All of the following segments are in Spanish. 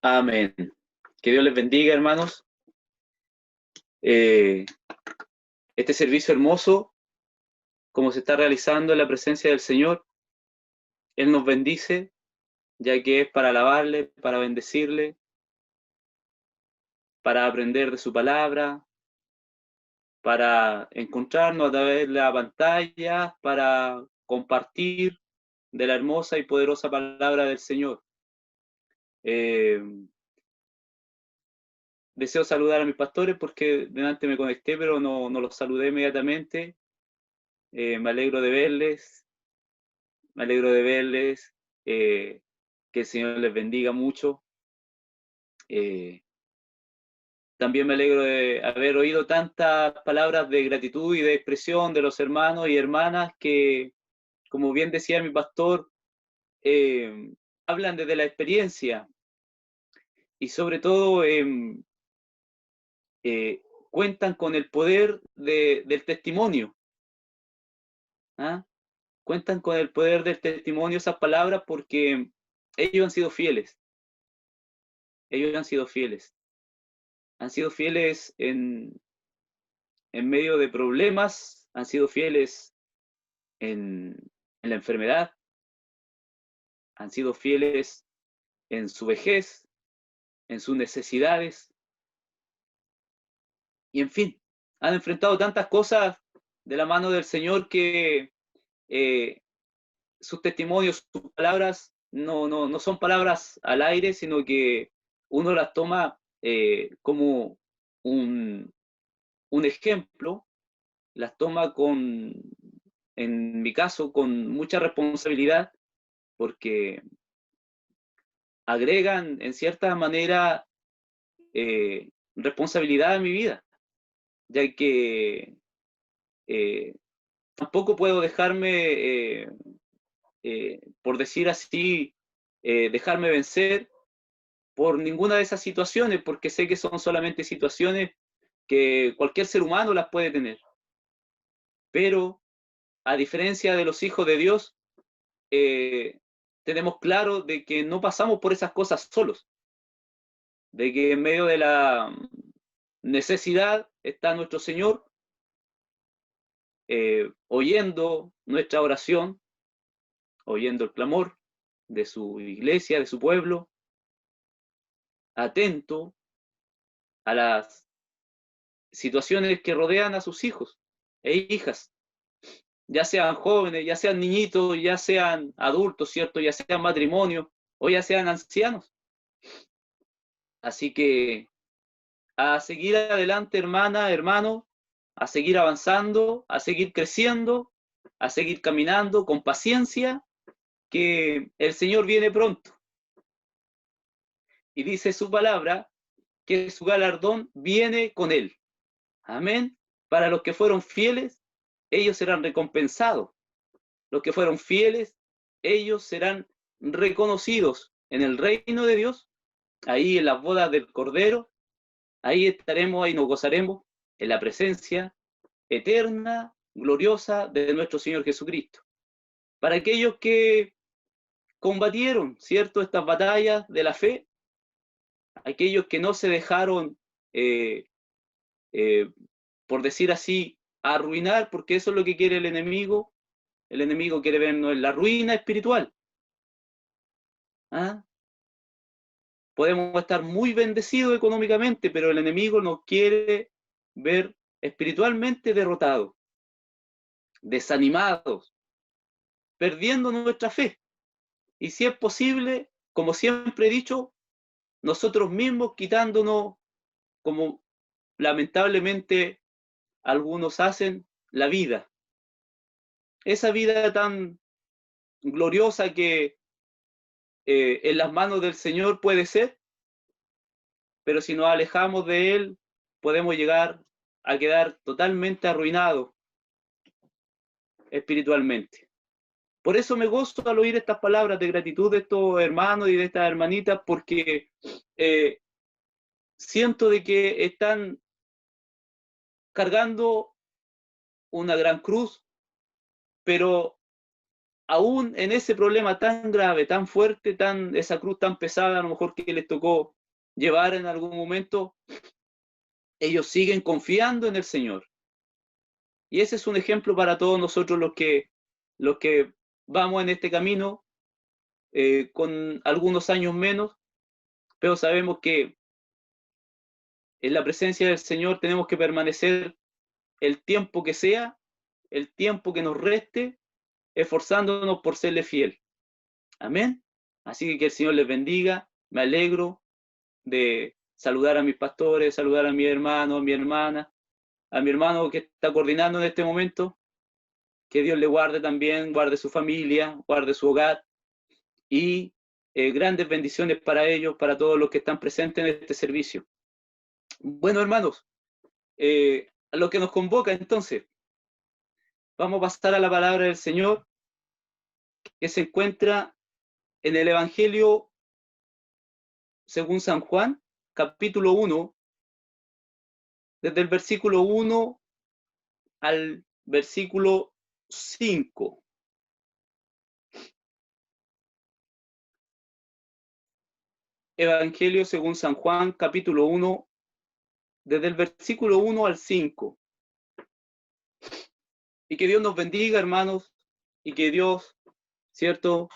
Amén. Que Dios les bendiga, hermanos. Eh, este servicio hermoso, como se está realizando en la presencia del Señor, Él nos bendice, ya que es para alabarle, para bendecirle, para aprender de su palabra, para encontrarnos a través de la pantalla, para compartir de la hermosa y poderosa palabra del Señor. Eh, Deseo saludar a mis pastores porque delante me conecté, pero no los saludé inmediatamente. Me alegro de verles, me alegro de verles, que el Señor les bendiga mucho. Eh, También me alegro de haber oído tantas palabras de gratitud y de expresión de los hermanos y hermanas que, como bien decía mi pastor, eh, hablan desde la experiencia y sobre todo eh, cuentan con el poder del testimonio. ¿Ah? Cuentan con el poder del testimonio esas palabras porque ellos han sido fieles, ellos han sido fieles en medio de problemas, han sido fieles en, en la enfermedad, han sido fieles en su vejez, en sus necesidades, y en fin, han enfrentado tantas cosas de la mano del Señor que eh, sus testimonios, sus palabras, no son palabras al aire, sino que uno las toma como un, un ejemplo, las toma en mi caso, con mucha responsabilidad, porque agregan en cierta manera responsabilidad a mi vida, ya que eh, tampoco puedo dejarme, por decir así, dejarme vencer por ninguna de esas situaciones, porque sé que son solamente situaciones que cualquier ser humano las puede tener. Pero a diferencia de los hijos de Dios, eh, tenemos claro de que no pasamos por esas cosas solos, de que en medio de la necesidad está nuestro Señor, oyendo nuestra oración, oyendo el clamor de su iglesia, de su pueblo, atento a las situaciones que rodean a sus hijos e hijas, ya sean jóvenes, ya sean niñitos, ya sean adultos, ¿cierto? Ya sean matrimonios o ya sean ancianos. Así que a seguir adelante, hermana, hermano, a seguir avanzando, a seguir creciendo, a seguir caminando con paciencia, que el Señor viene pronto. Y dice su palabra que su galardón viene con él. Amén. Para los que fueron fieles, ellos serán recompensados. Los que fueron fieles, ellos serán reconocidos en el reino de Dios, ahí en las bodas del Cordero, ahí estaremos, ahí nos gozaremos en la presencia eterna, gloriosa de nuestro Señor Jesucristo. Para aquellos que combatieron, ¿cierto?, estas batallas de la fe, aquellos que no se dejaron, eh, eh, por decir así, arruinar, porque eso es lo que quiere el enemigo quiere vernos en la ruina espiritual. ¿Ah? Podemos estar muy bendecidos económicamente, pero el enemigo nos quiere ver espiritualmente derrotados, desanimados, perdiendo nuestra fe. Y si es posible, como siempre he dicho, nosotros mismos quitándonos, como lamentablemente algunos hacen, la vida. Esa vida tan gloriosa que en las manos del Señor puede ser, pero si nos alejamos de Él, podemos llegar a quedar totalmente arruinados espiritualmente. Por eso me gozo al oír estas palabras de gratitud de estos hermanos y de estas hermanitas, porque eh, siento de que están cargando una gran cruz, pero aún en ese problema tan grave, tan fuerte, esa cruz tan pesada, a lo mejor que les tocó llevar en algún momento, ellos siguen confiando en el Señor. Y ese es un ejemplo para todos nosotros los que vamos en este camino con algunos años menos, pero sabemos que en la presencia del Señor tenemos que permanecer el tiempo que sea, el tiempo que nos reste, esforzándonos por serle fiel. Amén. Así que el Señor les bendiga. Me alegro de saludar a mis pastores, saludar a mi hermano, a mi hermana, a mi hermano que está coordinando en este momento. Que Dios le guarde también, guarde su familia, guarde su hogar y grandes bendiciones para ellos, para todos los que están presentes en este servicio. Bueno, hermanos, a lo que nos convoca entonces, vamos a pasar a la palabra del Señor que se encuentra en el Evangelio según San Juan, capítulo 1, desde el versículo 1 al versículo 5. Evangelio según San Juan, capítulo 1, desde el versículo 1 al 5. Y que Dios nos bendiga, hermanos, y que Dios, ¿cierto?,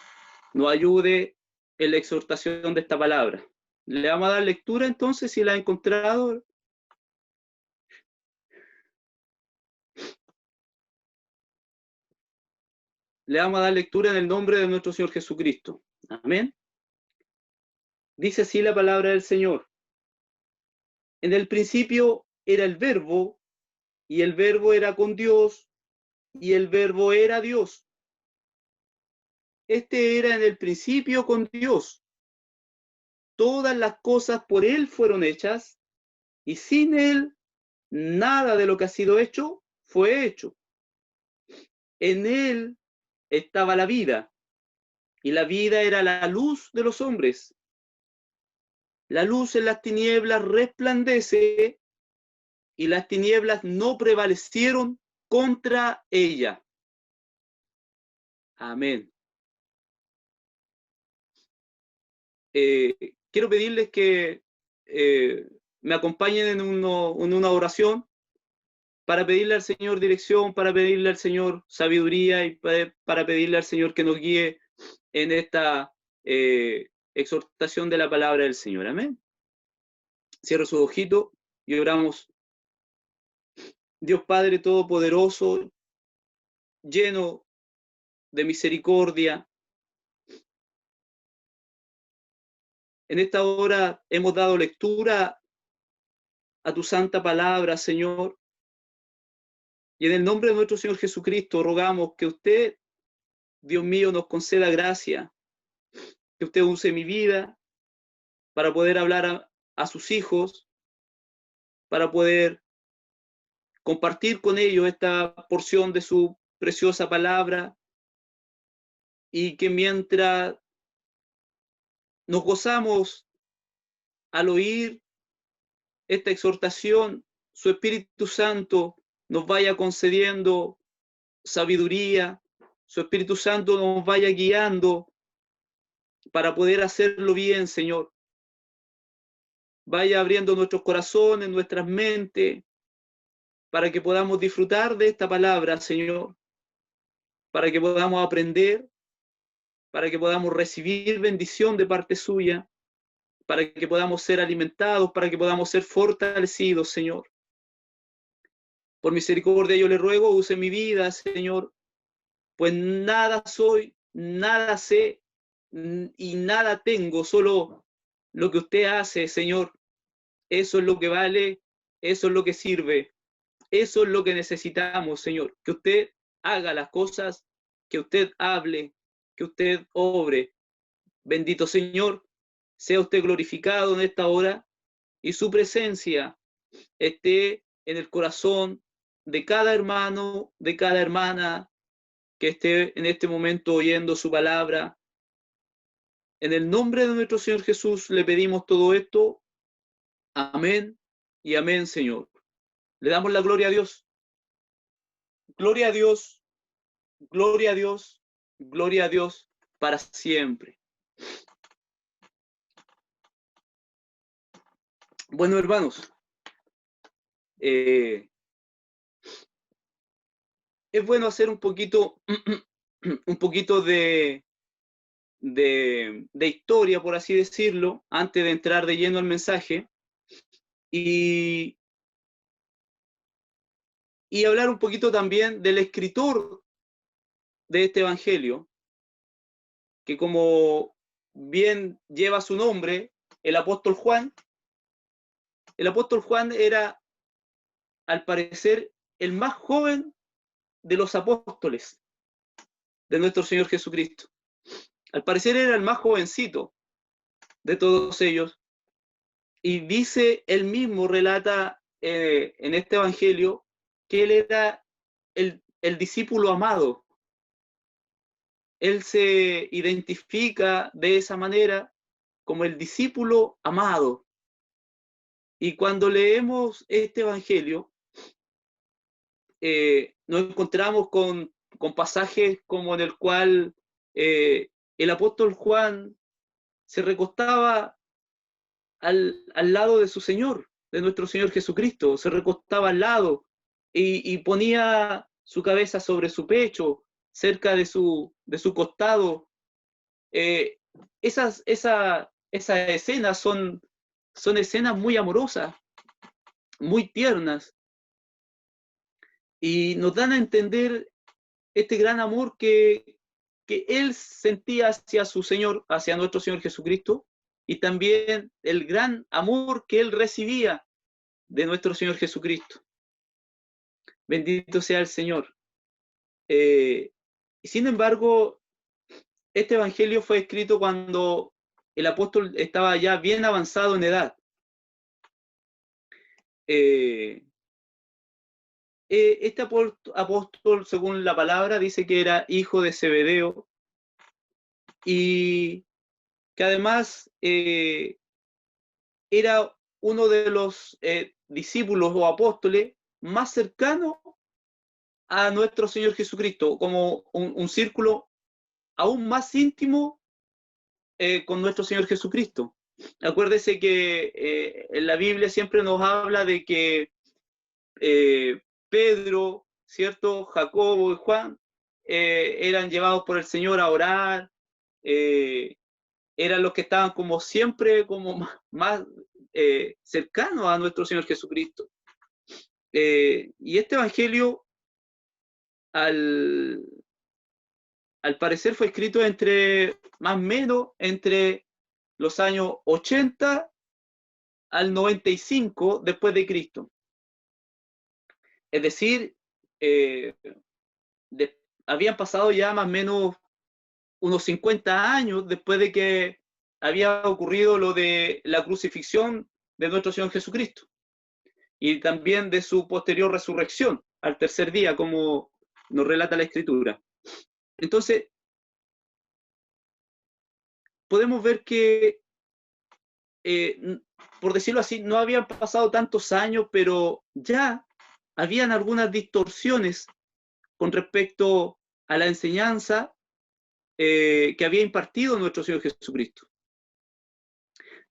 nos ayude en la exhortación de esta palabra. Le vamos a dar lectura entonces, si la ha encontrado. Le vamos a dar lectura en el nombre de nuestro Señor Jesucristo. Amén. Dice así la palabra del Señor. En el principio era el Verbo, y el Verbo era con Dios, y el Verbo era Dios. Este era en el principio con Dios. Todas las cosas por Él fueron hechas, y sin Él nada de lo que ha sido hecho fue hecho. En Él estaba la vida, y la vida era la luz de los hombres. La luz en las tinieblas resplandece, y las tinieblas no prevalecieron contra ella. Amén. Quiero pedirles que me acompañen en una oración para pedirle al Señor dirección, para pedirle al Señor sabiduría y para pedirle al Señor que nos guíe en esta exhortación de la palabra del Señor. Amén. Cierro su ojito y oramos. Dios Padre Todopoderoso, lleno de misericordia, en esta hora hemos dado lectura a tu santa palabra, Señor, y en el nombre de nuestro Señor Jesucristo rogamos que usted, Dios mío, nos conceda gracia, que usted use mi vida para poder hablar a sus hijos, para poder compartir con ellos esta porción de su preciosa palabra, y que mientras nos gozamos al oír esta exhortación, su Espíritu Santo nos vaya concediendo sabiduría, su Espíritu Santo nos vaya guiando para poder hacerlo bien, Señor. Vaya abriendo nuestros corazones, nuestras mentes, para que podamos disfrutar de esta palabra, Señor, para que podamos aprender, para que podamos recibir bendición de parte suya, para que podamos ser alimentados, para que podamos ser fortalecidos, Señor. Por misericordia yo le ruego, use mi vida, Señor, pues nada soy, nada sé y nada tengo, solo lo que usted hace, Señor. Eso es lo que vale, eso es lo que sirve, eso es lo que necesitamos, Señor. Que usted haga las cosas, que usted hable, que usted obre. Bendito Señor, sea usted glorificado en esta hora y su presencia esté en el corazón de cada hermano, de cada hermana que esté en este momento oyendo su palabra. En el nombre de nuestro Señor Jesús le pedimos todo esto. Amén y amén, Señor. Le damos la gloria a Dios. Gloria a Dios, gloria a Dios, Gloria a Dios para siempre. Bueno, hermanos, es bueno hacer un poquito, un poquito de historia, por así decirlo, antes de entrar de lleno al mensaje, y, y hablar un poquito también del escritor de este evangelio, que como bien lleva su nombre, el apóstol Juan. El apóstol Juan era, al parecer, el más joven de los apóstoles de nuestro Señor Jesucristo. Al parecer era el más jovencito de todos ellos. Y dice, él mismo relata en este evangelio que él era el discípulo amado. Él se identifica de esa manera como el discípulo amado. Y cuando leemos este evangelio, nos encontramos con pasajes como en el cual el apóstol Juan se recostaba al lado de su Señor, de nuestro Señor Jesucristo, se recostaba al lado y ponía su cabeza sobre su pecho, cerca de su costado. Eh, esas escenas son escenas muy amorosas, muy tiernas, y nos dan a entender este gran amor que él sentía hacia su Señor, hacia nuestro Señor Jesucristo, y también el gran amor que él recibía de nuestro Señor Jesucristo. Bendito sea el Señor. Sin embargo, este evangelio fue escrito cuando el apóstol estaba ya bien avanzado en edad. Este apóstol, según la palabra, dice que era hijo de Zebedeo y que además era uno de los discípulos o apóstoles más cercanos a nuestro Señor Jesucristo, como un círculo aún más íntimo con nuestro Señor Jesucristo. Acuérdese que en la Biblia siempre nos habla de que Pedro, ¿cierto? Jacobo y Juan eran llevados por el Señor a orar, eran los que estaban como siempre como más cercanos a nuestro Señor Jesucristo. Y este evangelio, al parecer, fue escrito más o menos entre los años 80 al 95 después de Cristo. Es decir, habían pasado ya más o menos unos 50 años después de que había ocurrido lo de la crucifixión de nuestro Señor Jesucristo y también de su posterior resurrección al tercer día, como nos relata la Escritura. Entonces, podemos ver que, por decirlo así, no habían pasado tantos años, pero ya habían algunas distorsiones con respecto a la enseñanza que había impartido nuestro Señor Jesucristo.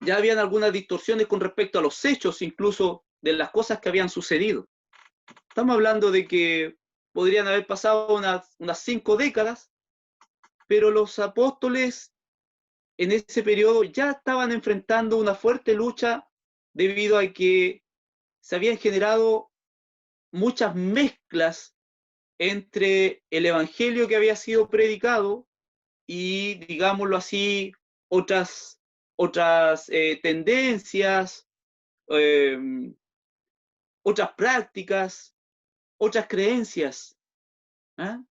Ya habían algunas distorsiones con respecto a los hechos, incluso de las cosas que habían sucedido. Estamos hablando de que podrían haber pasado unas 5 décadas, pero los apóstoles en ese periodo ya estaban enfrentando una fuerte lucha debido a que se habían generado muchas mezclas entre el evangelio que había sido predicado y, digámoslo así, otras tendencias, eh, otras prácticas, otras creencias. ¿Ah?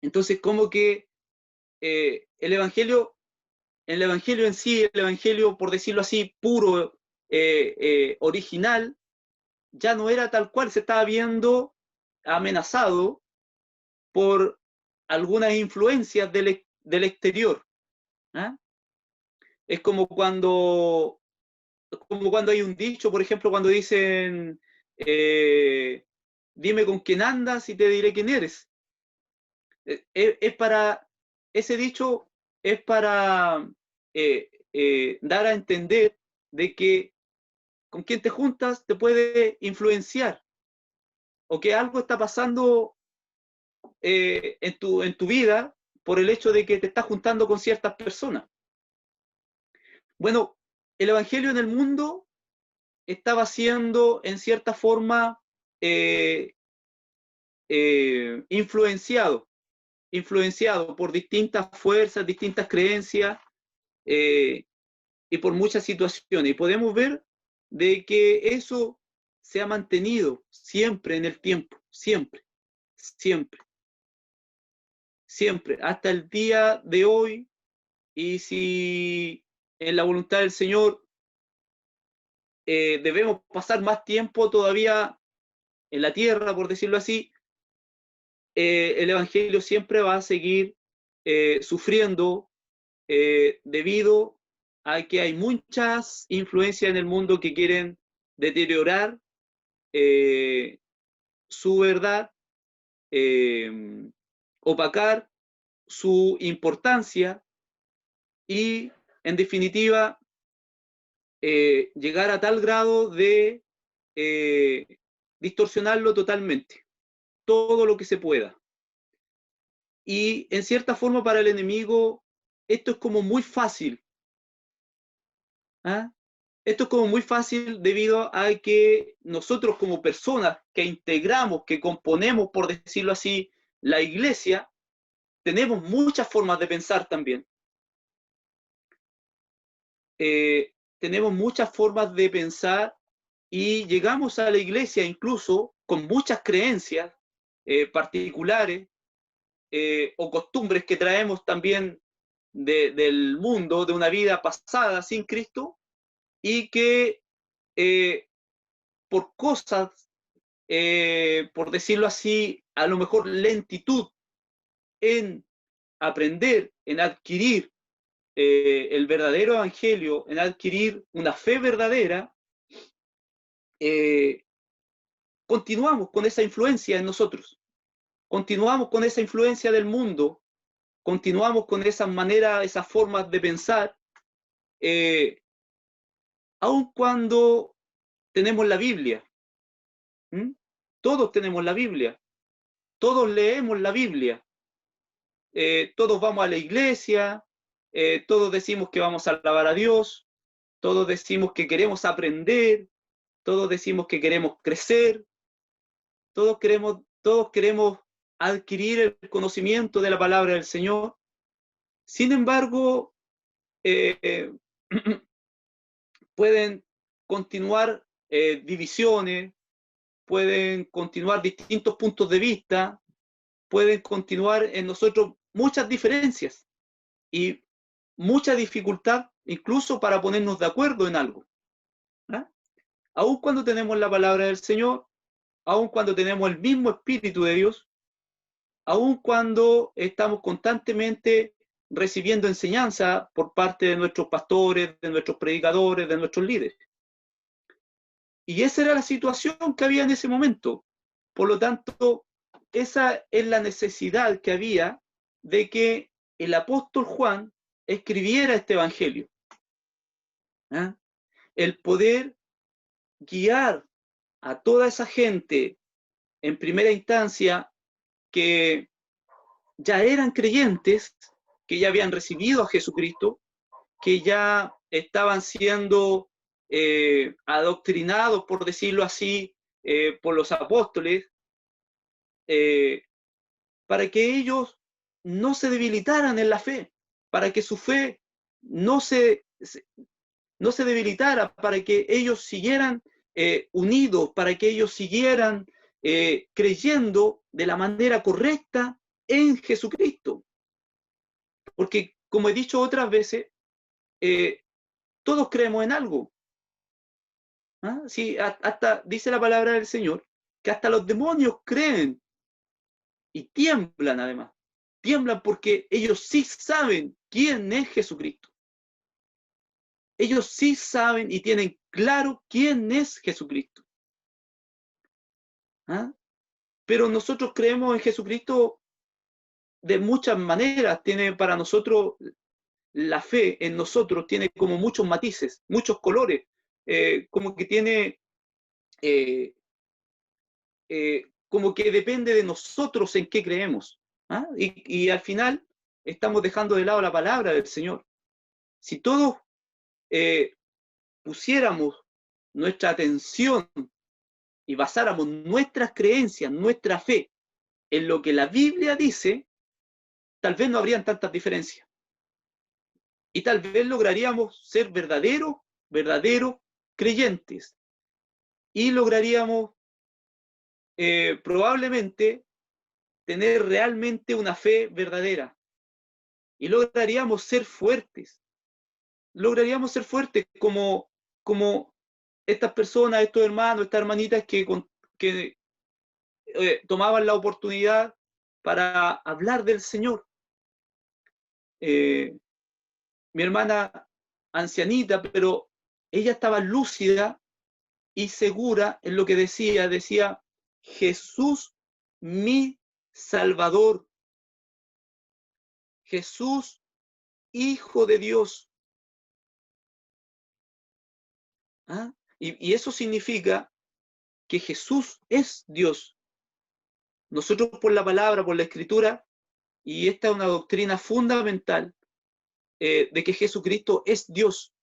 Entonces, como que el evangelio en sí, el evangelio, por decirlo así, puro, original, ya no era tal cual, se estaba viendo amenazado por algunas influencias del exterior. ¿Ah? Es como cuando hay un dicho, por ejemplo, cuando dicen, dime con quién andas y te diré quién eres. Es para ese dicho es para dar a entender de que con quien te juntas te puede influenciar, o que algo está pasando en tu vida por el hecho de que te estás juntando con ciertas personas. Bueno, el Evangelio en el mundo estaba siendo en cierta forma eh, influenciado por distintas fuerzas, distintas creencias eh, y por muchas situaciones. Y podemos ver de que eso se ha mantenido siempre en el tiempo, siempre, siempre, siempre, hasta el día de hoy. Y si en la voluntad del Señor debemos pasar más tiempo todavía en la tierra, por decirlo así, el Evangelio siempre va a seguir sufriendo debido a que hay muchas influencias en el mundo que quieren deteriorar eh, su verdad, opacar su importancia y, en definitiva, llegar a tal grado de eh, distorsionarlo totalmente, todo lo que se pueda. Y en cierta forma para el enemigo esto es como muy fácil. ¿Ah? Esto es como muy fácil debido a que nosotros como personas que integramos, que componemos, por decirlo así, la iglesia, tenemos muchas formas de pensar también. Tenemos muchas formas de pensar y llegamos a la iglesia incluso con muchas creencias particulares o costumbres que traemos también del mundo, de una vida pasada sin Cristo, y que por cosas, por decirlo así, a lo mejor lentitud en aprender, en adquirir el verdadero evangelio, en adquirir una fe verdadera, eh, continuamos con esa influencia en nosotros, continuamos con esa influencia del mundo, continuamos con esas maneras, esas formas de pensar, eh, aun cuando tenemos la Biblia. ¿Mm? Todos tenemos la Biblia, todos leemos la Biblia, todos vamos a la iglesia, todos decimos que vamos a alabar a Dios, todos decimos que queremos aprender, todos decimos que queremos crecer, todos queremos adquirir el conocimiento de la palabra del Señor. Sin embargo, eh, pueden continuar divisiones, pueden continuar distintos puntos de vista, pueden continuar en nosotros muchas diferencias y mucha dificultad incluso para ponernos de acuerdo en algo. ¿Ah? Aun cuando tenemos la palabra del Señor, aun cuando tenemos el mismo Espíritu de Dios, aun cuando estamos constantemente recibiendo enseñanza por parte de nuestros pastores, de nuestros predicadores, de nuestros líderes. Y esa era la situación que había en ese momento. Por lo tanto, esa es la necesidad que había de que el apóstol Juan escribiera este evangelio. ¿Ah? El poder guiar a toda esa gente en primera instancia que ya eran creyentes, que ya habían recibido a Jesucristo, que ya estaban siendo adoctrinados, por decirlo así, por los apóstoles, eh, para que ellos no se debilitaran en la fe, para que su fe no se, no se debilitara, para que ellos siguieran unidos, para que ellos siguieran creyendo de la manera correcta en Jesucristo. Porque, como he dicho otras veces, todos creemos en algo. ¿Ah? Sí, hasta dice la palabra del Señor que hasta los demonios creen y tiemblan además. Tiemblan porque ellos sí saben quién es Jesucristo. Ellos sí saben y tienen claro quién es Jesucristo. ¿Ah? Pero nosotros creemos en Jesucristo de muchas maneras. Tiene para nosotros, la fe en nosotros tiene como muchos matices, muchos colores, como que tiene, como que depende de nosotros en qué creemos. ¿Ah? Y al final estamos dejando de lado la palabra del Señor. Si todos pusiéramos nuestra atención y basáramos nuestras creencias, nuestra fe en lo que la Biblia dice, tal vez no habrían tantas diferencias. Y tal vez lograríamos ser verdaderos creyentes. Y lograríamos probablemente tener realmente una fe verdadera. Y lograríamos ser fuertes. Lograríamos ser fuertes como estas personas, estos hermanos, estas hermanitas que tomaban la oportunidad para hablar del Señor. Mi hermana ancianita, pero ella estaba lúcida y segura en lo que decía, Jesús mi Salvador, Jesús Hijo de Dios. ¿Ah? Y eso significa que Jesús es Dios. Nosotros por la palabra, por la escritura, y esta es una doctrina fundamental, de que Jesucristo es Dios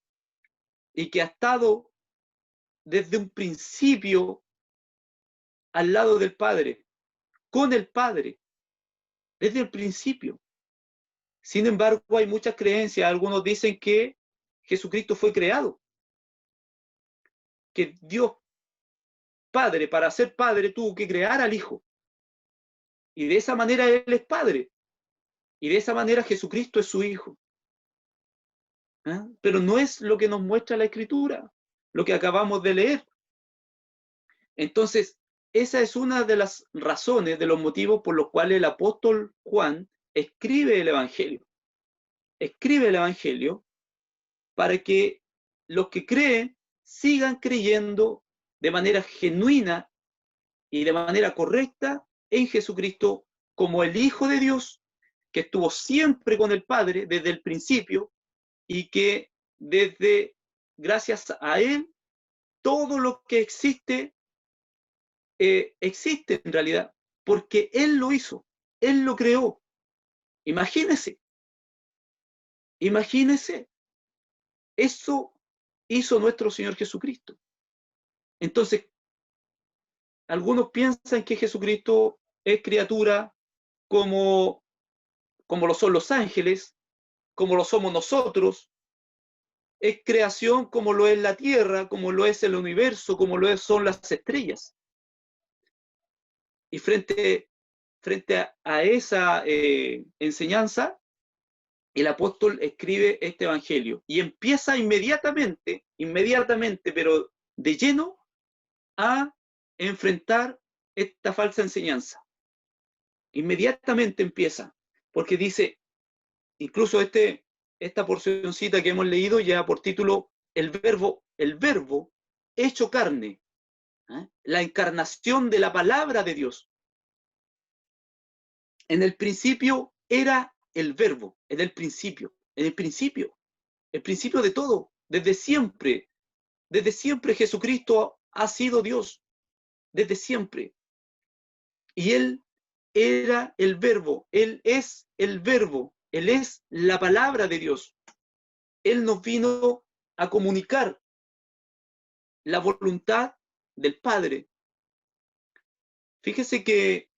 y que ha estado desde un principio al lado del Padre, con el Padre, desde el principio. Sin embargo, hay muchas creencias. Algunos dicen que Jesucristo fue creado, que Dios Padre, para ser Padre, tuvo que crear al Hijo. Y de esa manera Él es Padre. Y de esa manera Jesucristo es su Hijo. ¿Ah? Pero no es lo que nos muestra la Escritura, lo que acabamos de leer. Entonces, esa es una de las razones, de los motivos por los cuales el apóstol Juan escribe el Evangelio. Escribe el Evangelio para que los que creen sigan creyendo de manera genuina y de manera correcta en Jesucristo como el Hijo de Dios, que estuvo siempre con el Padre desde el principio y que gracias a Él, todo lo que existe, existe en realidad, porque Él lo hizo, Él lo creó. Imagínese, eso hizo nuestro Señor Jesucristo. Entonces, algunos piensan que Jesucristo es criatura como lo son los ángeles, como lo somos nosotros, es creación como lo es la tierra, como lo es el universo, como son las estrellas. Y frente a esa enseñanza, el apóstol escribe este evangelio y empieza inmediatamente, pero de lleno, a enfrentar esta falsa enseñanza. Inmediatamente empieza, porque dice, incluso esta porcioncita que hemos leído lleva por título el verbo hecho carne, la encarnación de la palabra de Dios. En el principio era el verbo, en el principio de todo, desde siempre Jesucristo ha sido Dios, desde siempre. Y Él era el verbo, Él es el verbo, Él es la palabra de Dios. Él nos vino a comunicar la voluntad del Padre. Fíjese que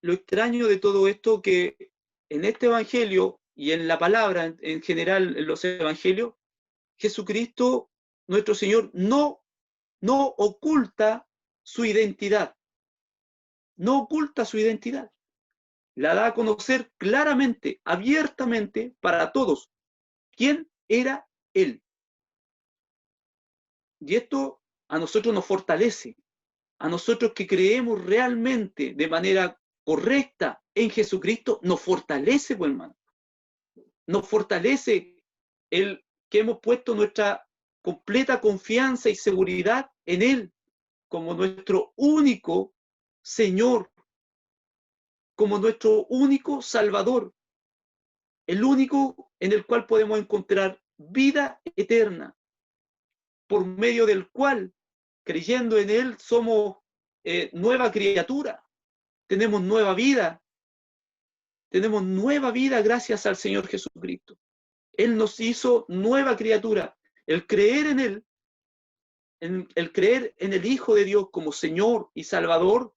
lo extraño de todo esto, que en este evangelio y en la palabra en general, en los evangelios, Jesucristo, nuestro Señor, no oculta su identidad. No oculta su identidad. La da a conocer claramente, abiertamente, para todos. ¿Quién era Él? Y esto a nosotros nos fortalece. A nosotros que creemos realmente de manera correcta en Jesucristo, nos fortalece, pues, hermano. Nos fortalece el que hemos puesto nuestra completa confianza y seguridad en Él como nuestro único Señor, como nuestro único Salvador, el único en el cual podemos encontrar vida eterna, por medio del cual, creyendo en Él, somos nueva criatura, tenemos nueva vida gracias al Señor Jesucristo. Él nos hizo nueva criatura. El creer en Él, el creer en el Hijo de Dios como Señor y Salvador,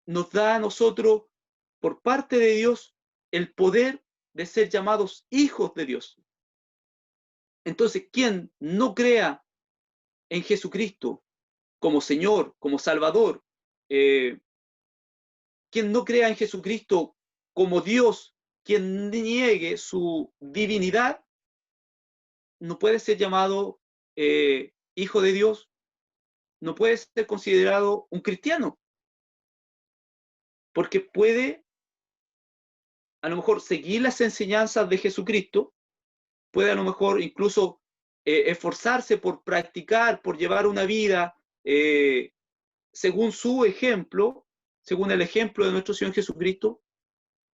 nos da a nosotros, por parte de Dios, el poder de ser llamados hijos de Dios. Entonces, quien no crea en Jesucristo como Señor, como Salvador, quien no crea en Jesucristo como Dios, quien niegue su divinidad, no puede ser llamado hijo de Dios, no puede ser considerado un cristiano, porque puede a lo mejor seguir las enseñanzas de Jesucristo, puede a lo mejor incluso esforzarse por practicar, por llevar una vida según su ejemplo, según el ejemplo de nuestro Señor Jesucristo,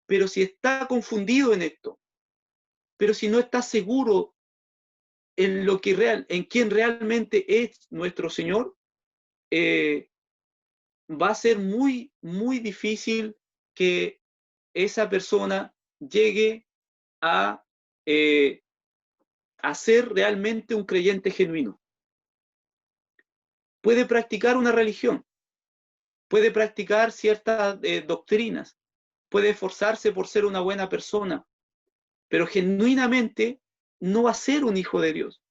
pero si está confundido en esto, pero si no está seguro en lo que en quién realmente es nuestro Señor, va a ser muy, muy difícil que esa persona llegue a ser realmente un creyente genuino. Puede practicar una religión, puede practicar ciertas doctrinas, puede esforzarse por ser una buena persona, pero genuinamente no va a ser un hijo de Dios.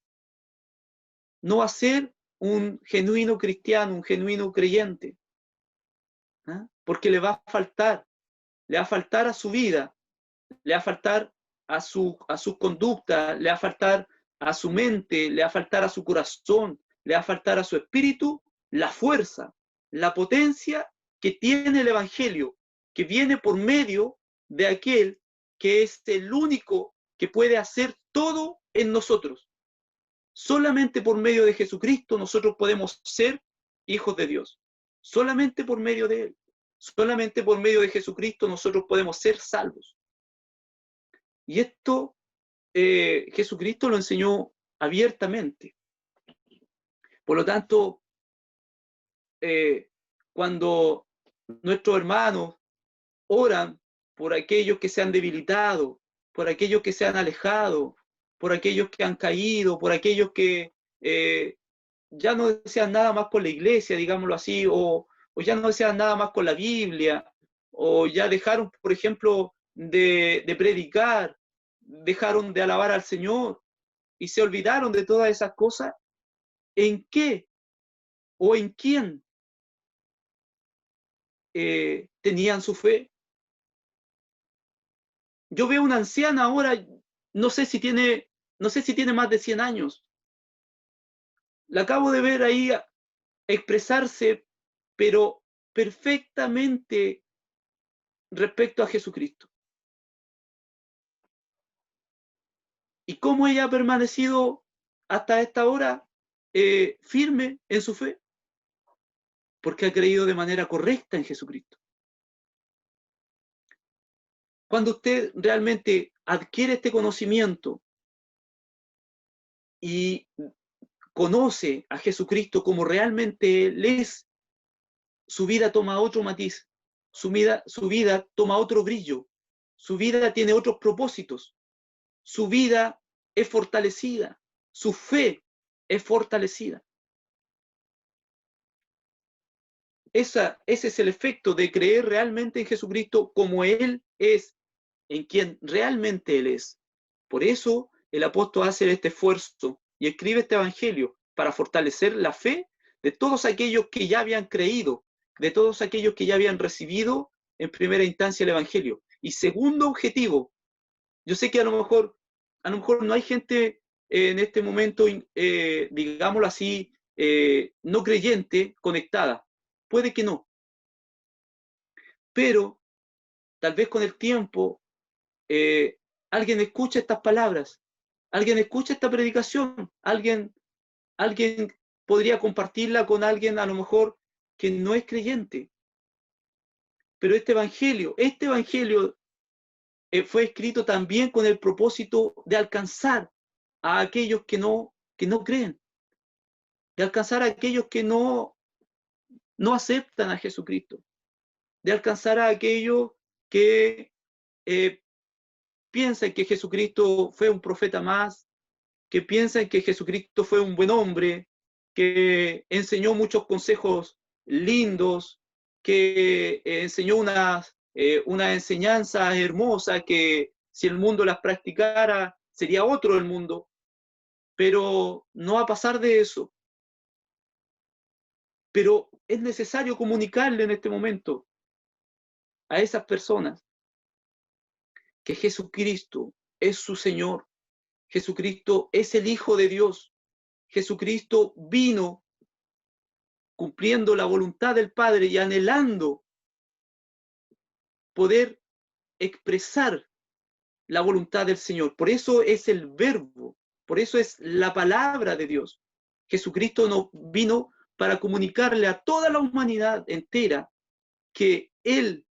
No va a ser un genuino cristiano, un genuino creyente. ¿Ah? Porque le va a faltar a su vida, le va a faltar a su conducta, le va a faltar a su mente, le va a faltar a su corazón, le va a faltar a su espíritu la fuerza, la potencia que tiene el Evangelio, que viene por medio de aquel que es el único que puede hacer todo en nosotros. Solamente por medio de Jesucristo nosotros podemos ser hijos de Dios. Solamente por medio de Él. Solamente por medio de Jesucristo nosotros podemos ser salvos. Y esto Jesucristo lo enseñó abiertamente. Por lo tanto, cuando nuestros hermanos oran por aquellos que se han debilitado, por aquellos que se han alejado, por aquellos que han caído, por aquellos que ya no desean nada más con la iglesia, digámoslo así, o ya no desean nada más con la Biblia, o ya dejaron, por ejemplo, de predicar, dejaron de alabar al Señor y se olvidaron de todas esas cosas. ¿En qué o en quién tenían su fe? Yo veo una anciana ahora, no sé si tiene más de 100 años. La acabo de ver ahí expresarse, pero perfectamente respecto a Jesucristo. ¿Y cómo ella ha permanecido hasta esta hora firme en su fe? Porque ha creído de manera correcta en Jesucristo. Cuando usted realmente adquiere este conocimiento y conoce a Jesucristo como realmente Él es, su vida toma otro matiz, su vida toma otro brillo, su vida tiene otros propósitos, su vida es fortalecida, su fe es fortalecida. Ese es el efecto de creer realmente en Jesucristo como Él es, en quien realmente Él es. Por eso el apóstol hace este esfuerzo y escribe este evangelio para fortalecer la fe de todos aquellos que ya habían creído, de todos aquellos que ya habían recibido en primera instancia el evangelio. Y segundo objetivo, yo sé que a lo mejor no hay gente en este momento, digámoslo así, no creyente, conectada. Puede que no. Pero tal vez con el tiempo alguien escucha estas palabras, alguien escucha esta predicación, alguien podría compartirla con alguien a lo mejor que no es creyente. Pero este evangelio fue escrito también con el propósito de alcanzar a aquellos que no creen, de alcanzar a aquellos que no aceptan a Jesucristo, de alcanzar a aquellos que piensan que Jesucristo fue un profeta más, que piensan que Jesucristo fue un buen hombre, que enseñó muchos consejos lindos, que enseñó unas enseñanzas hermosas que si el mundo las practicara sería otro el mundo, pero no va a pasar de eso. Pero es necesario comunicarle en este momento a esas personas que Jesucristo es su Señor, Jesucristo es el Hijo de Dios, Jesucristo vino cumpliendo la voluntad del Padre y anhelando poder expresar la voluntad del Señor. Por eso es el verbo, por eso es la palabra de Dios. Jesucristo no vino para comunicarle a toda la humanidad entera que Él,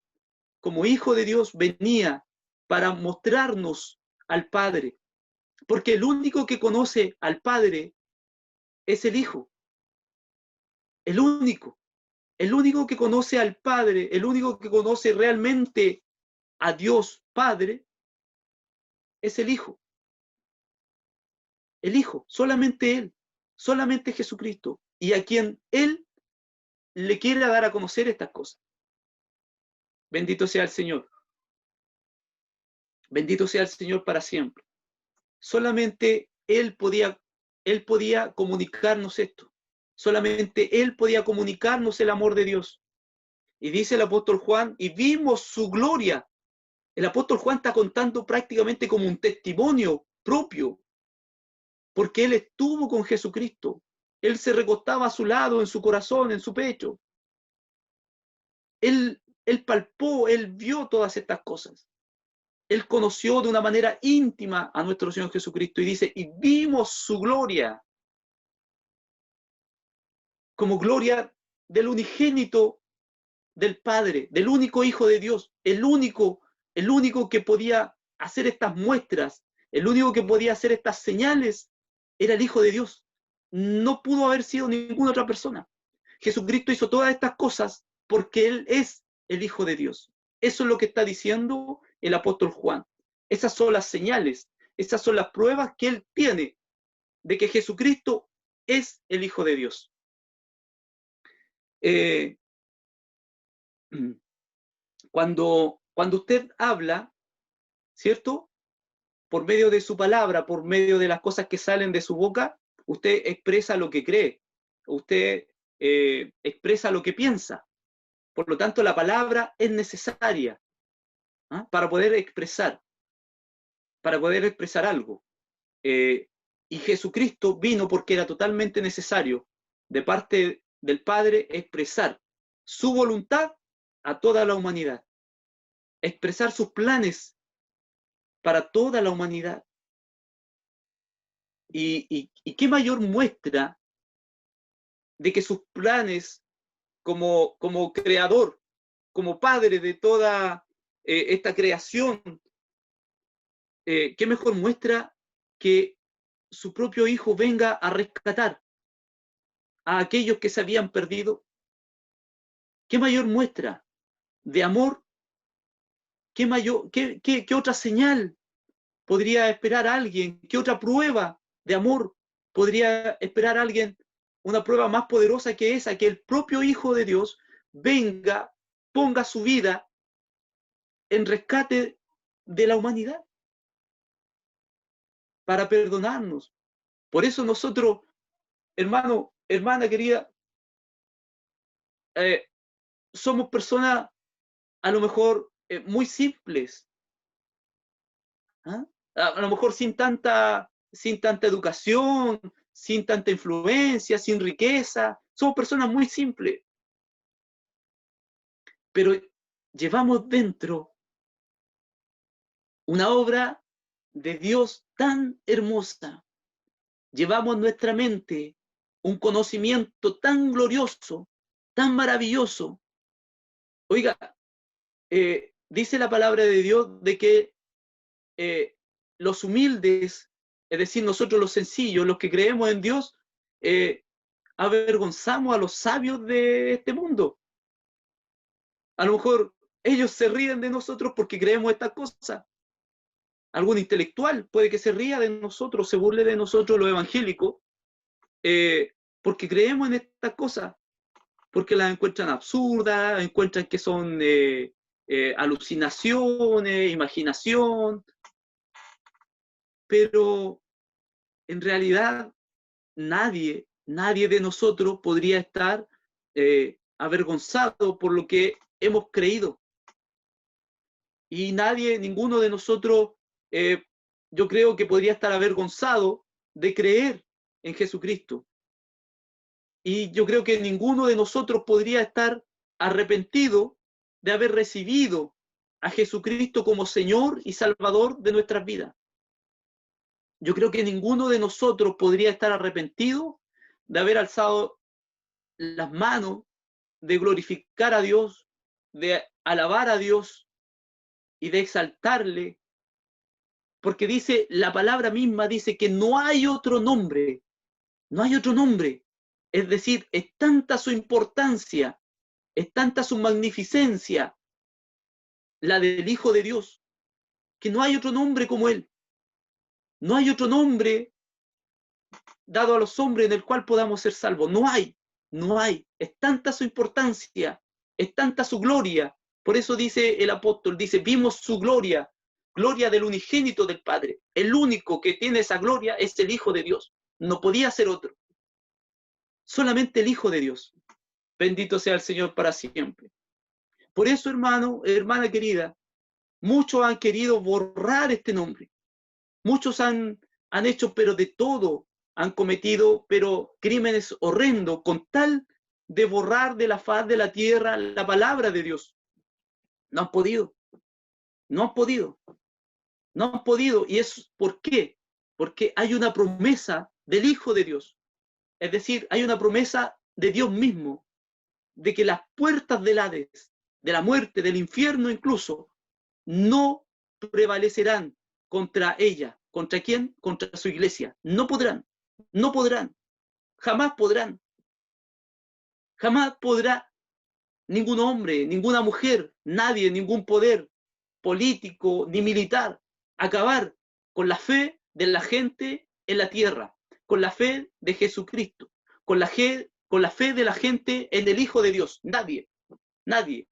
como Hijo de Dios, venía para mostrarnos al Padre. Porque el único que conoce al Padre es el Hijo. El único que conoce al Padre, el único que conoce realmente a Dios Padre, es el Hijo. El Hijo, solamente Él, solamente Jesucristo. Y a quien Él le quiere dar a conocer estas cosas. Bendito sea el Señor. Bendito sea el Señor para siempre. Solamente Él podía comunicarnos esto. Solamente Él podía comunicarnos el amor de Dios. Y dice el apóstol Juan, y vimos su gloria. El apóstol Juan está contando prácticamente como un testimonio propio, porque él estuvo con Jesucristo. Él se recostaba a su lado, en su corazón, en su pecho. Él palpó, él vio todas estas cosas. Él conoció de una manera íntima a nuestro Señor Jesucristo y dice, y vimos su gloria, como gloria del unigénito del Padre, del único Hijo de Dios, el único que podía hacer estas muestras, el único que podía hacer estas señales, era el Hijo de Dios. No pudo haber sido ninguna otra persona. Jesucristo hizo todas estas cosas porque Él es el Hijo de Dios. Eso es lo que está diciendo el apóstol Juan. Esas son las señales, esas son las pruebas que Él tiene de que Jesucristo es el Hijo de Dios. Cuando usted habla, ¿cierto? Por medio de su palabra, por medio de las cosas que salen de su boca, usted expresa lo que cree, usted expresa lo que piensa. Por lo tanto, la palabra es necesaria para poder expresar algo. Y Jesucristo vino porque era totalmente necesario de parte del Padre expresar su voluntad a toda la humanidad, expresar sus planes para toda la humanidad. ¿Y qué mayor muestra de que sus planes como creador, como padre de toda esta creación, qué mejor muestra que su propio Hijo venga a rescatar a aquellos que se habían perdido? ¿Qué mayor muestra de amor? ¿Qué otra señal podría esperar a alguien? ¿Qué otra prueba de amor podría esperar a alguien? Una prueba más poderosa que esa, que el propio Hijo de Dios venga, ponga su vida en rescate de la humanidad para perdonarnos. Por eso nosotros, hermano, hermana querida, somos personas a lo mejor muy simples, ¿ah? A lo mejor sin tanta educación, sin tanta influencia, sin riqueza. Somos personas muy simples. Pero llevamos dentro una obra de Dios tan hermosa. Llevamos en nuestra mente un conocimiento tan glorioso, tan maravilloso. Oiga, dice la palabra de Dios de que los humildes, es decir, nosotros los sencillos, los que creemos en Dios, avergonzamos a los sabios de este mundo. A lo mejor ellos se ríen de nosotros porque creemos estas cosas. Algún intelectual puede que se ría de nosotros, se burle de nosotros los evangélicos, porque creemos en estas cosas, porque las encuentran absurdas, encuentran que son alucinaciones, imaginación, pero en realidad nadie de nosotros podría estar avergonzado por lo que hemos creído. Y ninguno de nosotros, yo creo que podría estar avergonzado de creer en Jesucristo. Y yo creo que ninguno de nosotros podría estar arrepentido de haber recibido a Jesucristo como Señor y Salvador de nuestras vidas. Yo creo que ninguno de nosotros podría estar arrepentido de haber alzado las manos, de glorificar a Dios, de alabar a Dios y de exaltarle, porque dice, la palabra misma dice que no hay otro nombre, no hay otro nombre. Es decir, es tanta su importancia, es tanta su magnificencia, la del Hijo de Dios, que no hay otro nombre como Él. No hay otro nombre dado a los hombres en el cual podamos ser salvos. No hay, no hay. Es tanta su importancia, es tanta su gloria. Por eso dice el apóstol, dice, vimos su gloria, gloria del unigénito del Padre. El único que tiene esa gloria es el Hijo de Dios. No podía ser otro. Solamente el Hijo de Dios. Bendito sea el Señor para siempre. Por eso, hermano, hermana querida, muchos han querido borrar este nombre. Muchos han hecho, pero de todo, han cometido, pero crímenes horrendos, con tal de borrar de la faz de la tierra la palabra de Dios. No han podido. No han podido. No han podido. ¿Y es por qué? Porque hay una promesa del Hijo de Dios. Es decir, hay una promesa de Dios mismo, de que las puertas del Hades, de la muerte, del infierno incluso, no prevalecerán contra ella. ¿Contra quién? Contra su iglesia. No podrán, no podrán, jamás podrán. Jamás podrá ningún hombre, ninguna mujer, nadie, ningún poder político ni militar acabar con la fe de la gente en la tierra, con la fe de Jesucristo, con la fe de la gente en el Hijo de Dios. Nadie, nadie.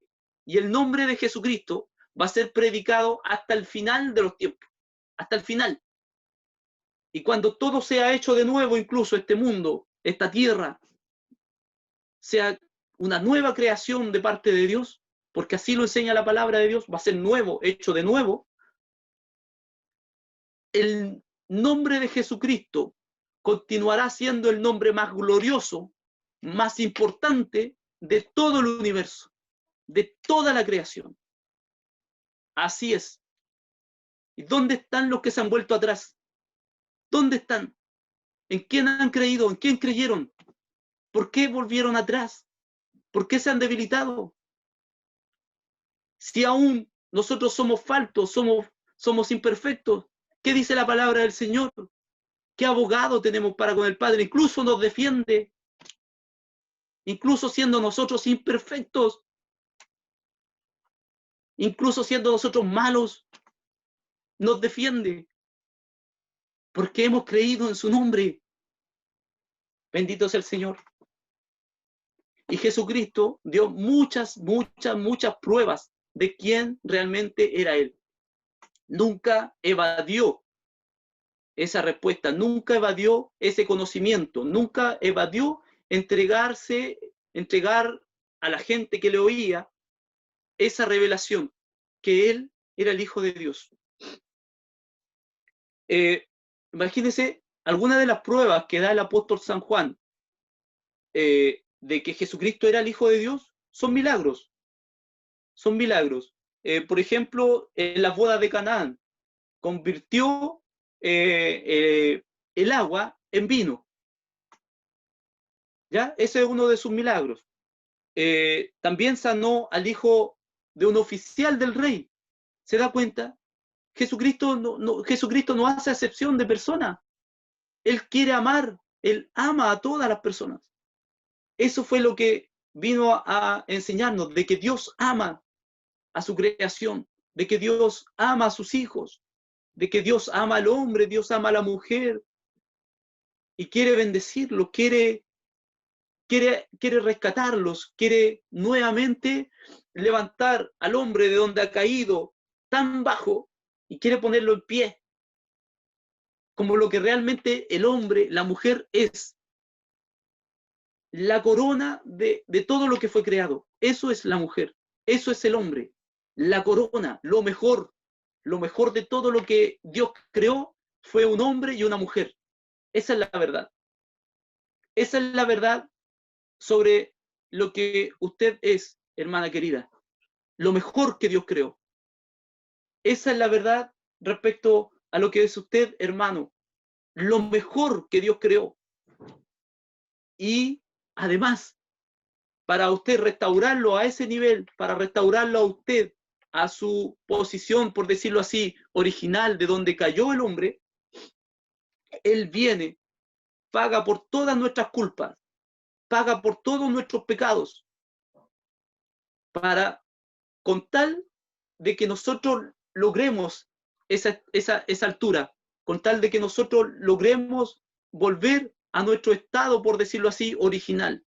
Y el nombre de Jesucristo va a ser predicado hasta el final de los tiempos, hasta el final. Y cuando todo sea hecho de nuevo, incluso este mundo, esta tierra, sea una nueva creación de parte de Dios, porque así lo enseña la palabra de Dios, va a ser nuevo, hecho de nuevo, el nombre de Jesucristo continuará siendo el nombre más glorioso, más importante de todo el universo, de toda la creación. Así es. ¿Y dónde están los que se han vuelto atrás? ¿Dónde están? ¿En quién han creído? ¿En quién creyeron? ¿Por qué volvieron atrás? ¿Por qué se han debilitado? Si aún nosotros somos faltos, somos imperfectos, ¿qué dice la palabra del Señor? ¿Qué abogado tenemos para con el Padre? Incluso nos defiende, incluso siendo nosotros imperfectos, incluso siendo nosotros malos, nos defiende, porque hemos creído en su nombre. Bendito sea el Señor. Y Jesucristo dio muchas pruebas de quién realmente era Él. Nunca evadió esa respuesta, nunca evadió ese conocimiento, nunca evadió entregar a la gente que le oía esa revelación, que Él era el Hijo de Dios. Imagínense algunas de las pruebas que da el apóstol San Juan de que Jesucristo era el Hijo de Dios, son milagros. Son milagros. Por ejemplo, en las bodas de Canaán, convirtió el agua en vino. ¿Ya? Ese es uno de sus milagros. También sanó al hijo de un oficial del rey. ¿Se da cuenta? Jesucristo Jesucristo no hace acepción de persona. Él quiere amar, Él ama a todas las personas. Eso fue lo que vino a enseñarnos, de que Dios ama a su creación, de que Dios ama a sus hijos, de que Dios ama al hombre, Dios ama a la mujer, y quiere bendecirlos, quiere rescatarlos, quiere nuevamente levantar al hombre de donde ha caído tan bajo y quiere ponerlo en pie, como lo que realmente el hombre, la mujer es. La corona de todo lo que fue creado. Eso es la mujer, eso es el hombre. La corona, lo mejor de todo lo que Dios creó fue un hombre y una mujer. Esa es la verdad. Esa es la verdad sobre lo que usted es, hermana querida. Lo mejor que Dios creó. Esa es la verdad respecto a lo que es usted, hermano. Lo mejor que Dios creó. Y además, para usted restaurarlo a ese nivel, para restaurarlo a usted a su posición, por decirlo así, original, de donde cayó el hombre, Él viene, paga por todas nuestras culpas, paga por todos nuestros pecados, para, con tal de que nosotros logremos esa altura, con tal de que nosotros logremos volver a nuestro estado, por decirlo así, original.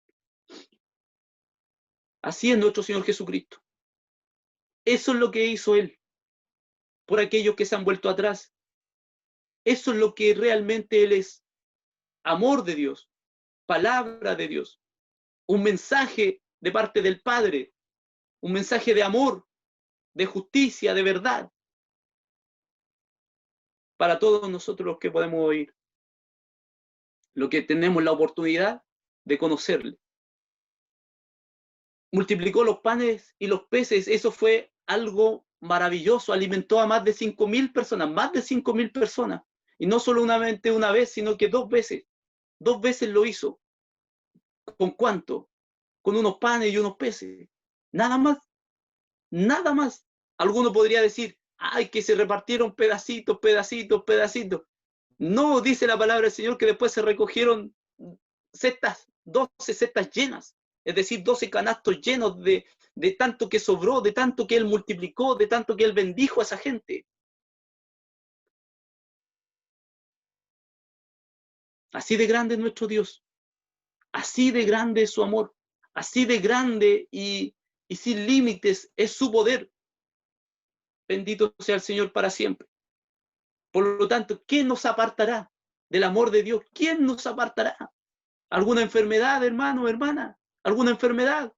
Así es nuestro Señor Jesucristo. Eso es lo que hizo Él por aquellos que se han vuelto atrás. Eso es lo que realmente Él es. Amor de Dios, palabra de Dios, un mensaje de parte del Padre, un mensaje de amor, de justicia, de verdad, para todos nosotros los que podemos oír, lo que tenemos la oportunidad de conocerle. Multiplicó los panes y los peces, eso fue algo maravilloso, alimentó a más de 5.000 personas, más de 5.000 personas, y no solamente una vez, sino que dos veces lo hizo. ¿Con cuánto? Con unos panes y unos peces, nada más, nada más. Alguno podría decir, ay, que se repartieron pedacitos, pedacitos, pedacitos. No, dice la palabra del Señor que después se recogieron cestas, 12 cestas llenas, es decir, 12 canastos llenos de tanto que sobró, de tanto que Él multiplicó, de tanto que Él bendijo a esa gente. Así de grande es nuestro Dios, así de grande es su amor, así de grande y sin límites es su poder. Bendito sea el Señor para siempre. Por lo tanto, ¿quién nos apartará del amor de Dios? ¿Quién nos apartará? ¿Alguna enfermedad, hermano, hermana? ¿Alguna enfermedad?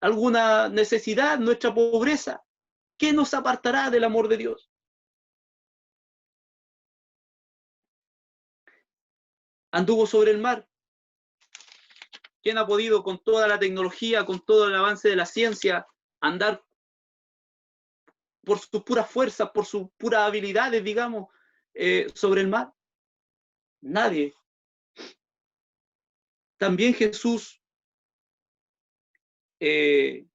¿Alguna necesidad? ¿Nuestra pobreza? ¿Qué nos apartará del amor de Dios? Anduvo sobre el mar. ¿Quién ha podido, con toda la tecnología, con todo el avance de la ciencia, andar por sus puras fuerzas, por sus puras habilidades, digamos, sobre el mar? Nadie. También Jesús, en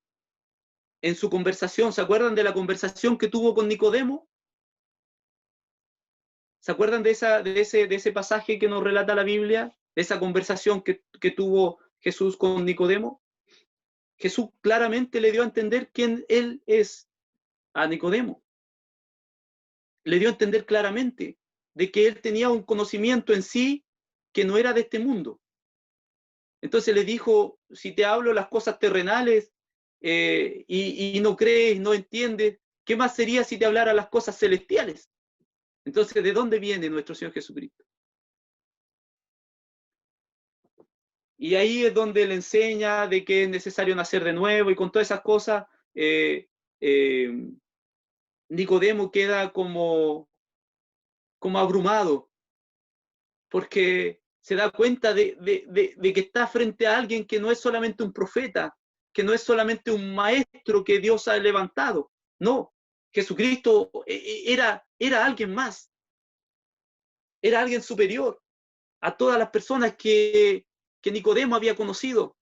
su conversación, ¿se acuerdan de la conversación que tuvo con Nicodemo? ¿Se acuerdan de ese pasaje que nos relata la Biblia? De esa conversación que tuvo Jesús con Nicodemo. Jesús claramente le dio a entender quién Él es a Nicodemo. Le dio a entender claramente de que Él tenía un conocimiento en sí que no era de este mundo. Entonces le dijo, si te hablo las cosas terrenales y no crees, no entiendes, ¿qué más sería si te hablara las cosas celestiales? Entonces, ¿de dónde viene nuestro Señor Jesucristo? Y ahí es donde le enseña de que es necesario nacer de nuevo y con todas esas cosas, Nicodemo queda como abrumado, porque se da cuenta de que está frente a alguien que no es solamente un profeta, que no es solamente un maestro que Dios ha levantado. No, Jesucristo era alguien más, era alguien superior a todas las personas que Nicodemo había conocido.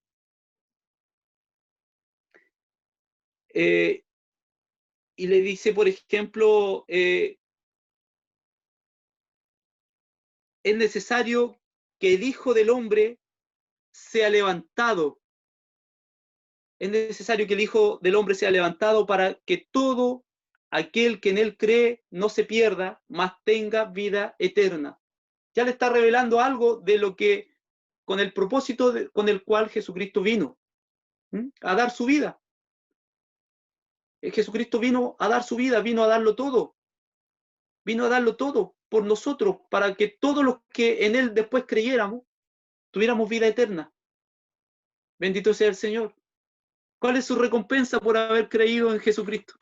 le dice, por ejemplo, es necesario que el Hijo del Hombre sea levantado. Es necesario que el Hijo del Hombre sea levantado para que todo aquel que en él cree no se pierda, mas tenga vida eterna. Ya le está revelando algo de lo que, con el propósito con el cual Jesucristo vino, a dar su vida. Jesucristo vino a dar su vida, vino a darlo todo. Vino a darlo todo por nosotros, para que todos los que en él después creyéramos, tuviéramos vida eterna. Bendito sea el Señor. ¿Cuál es su recompensa por haber creído en Jesucristo?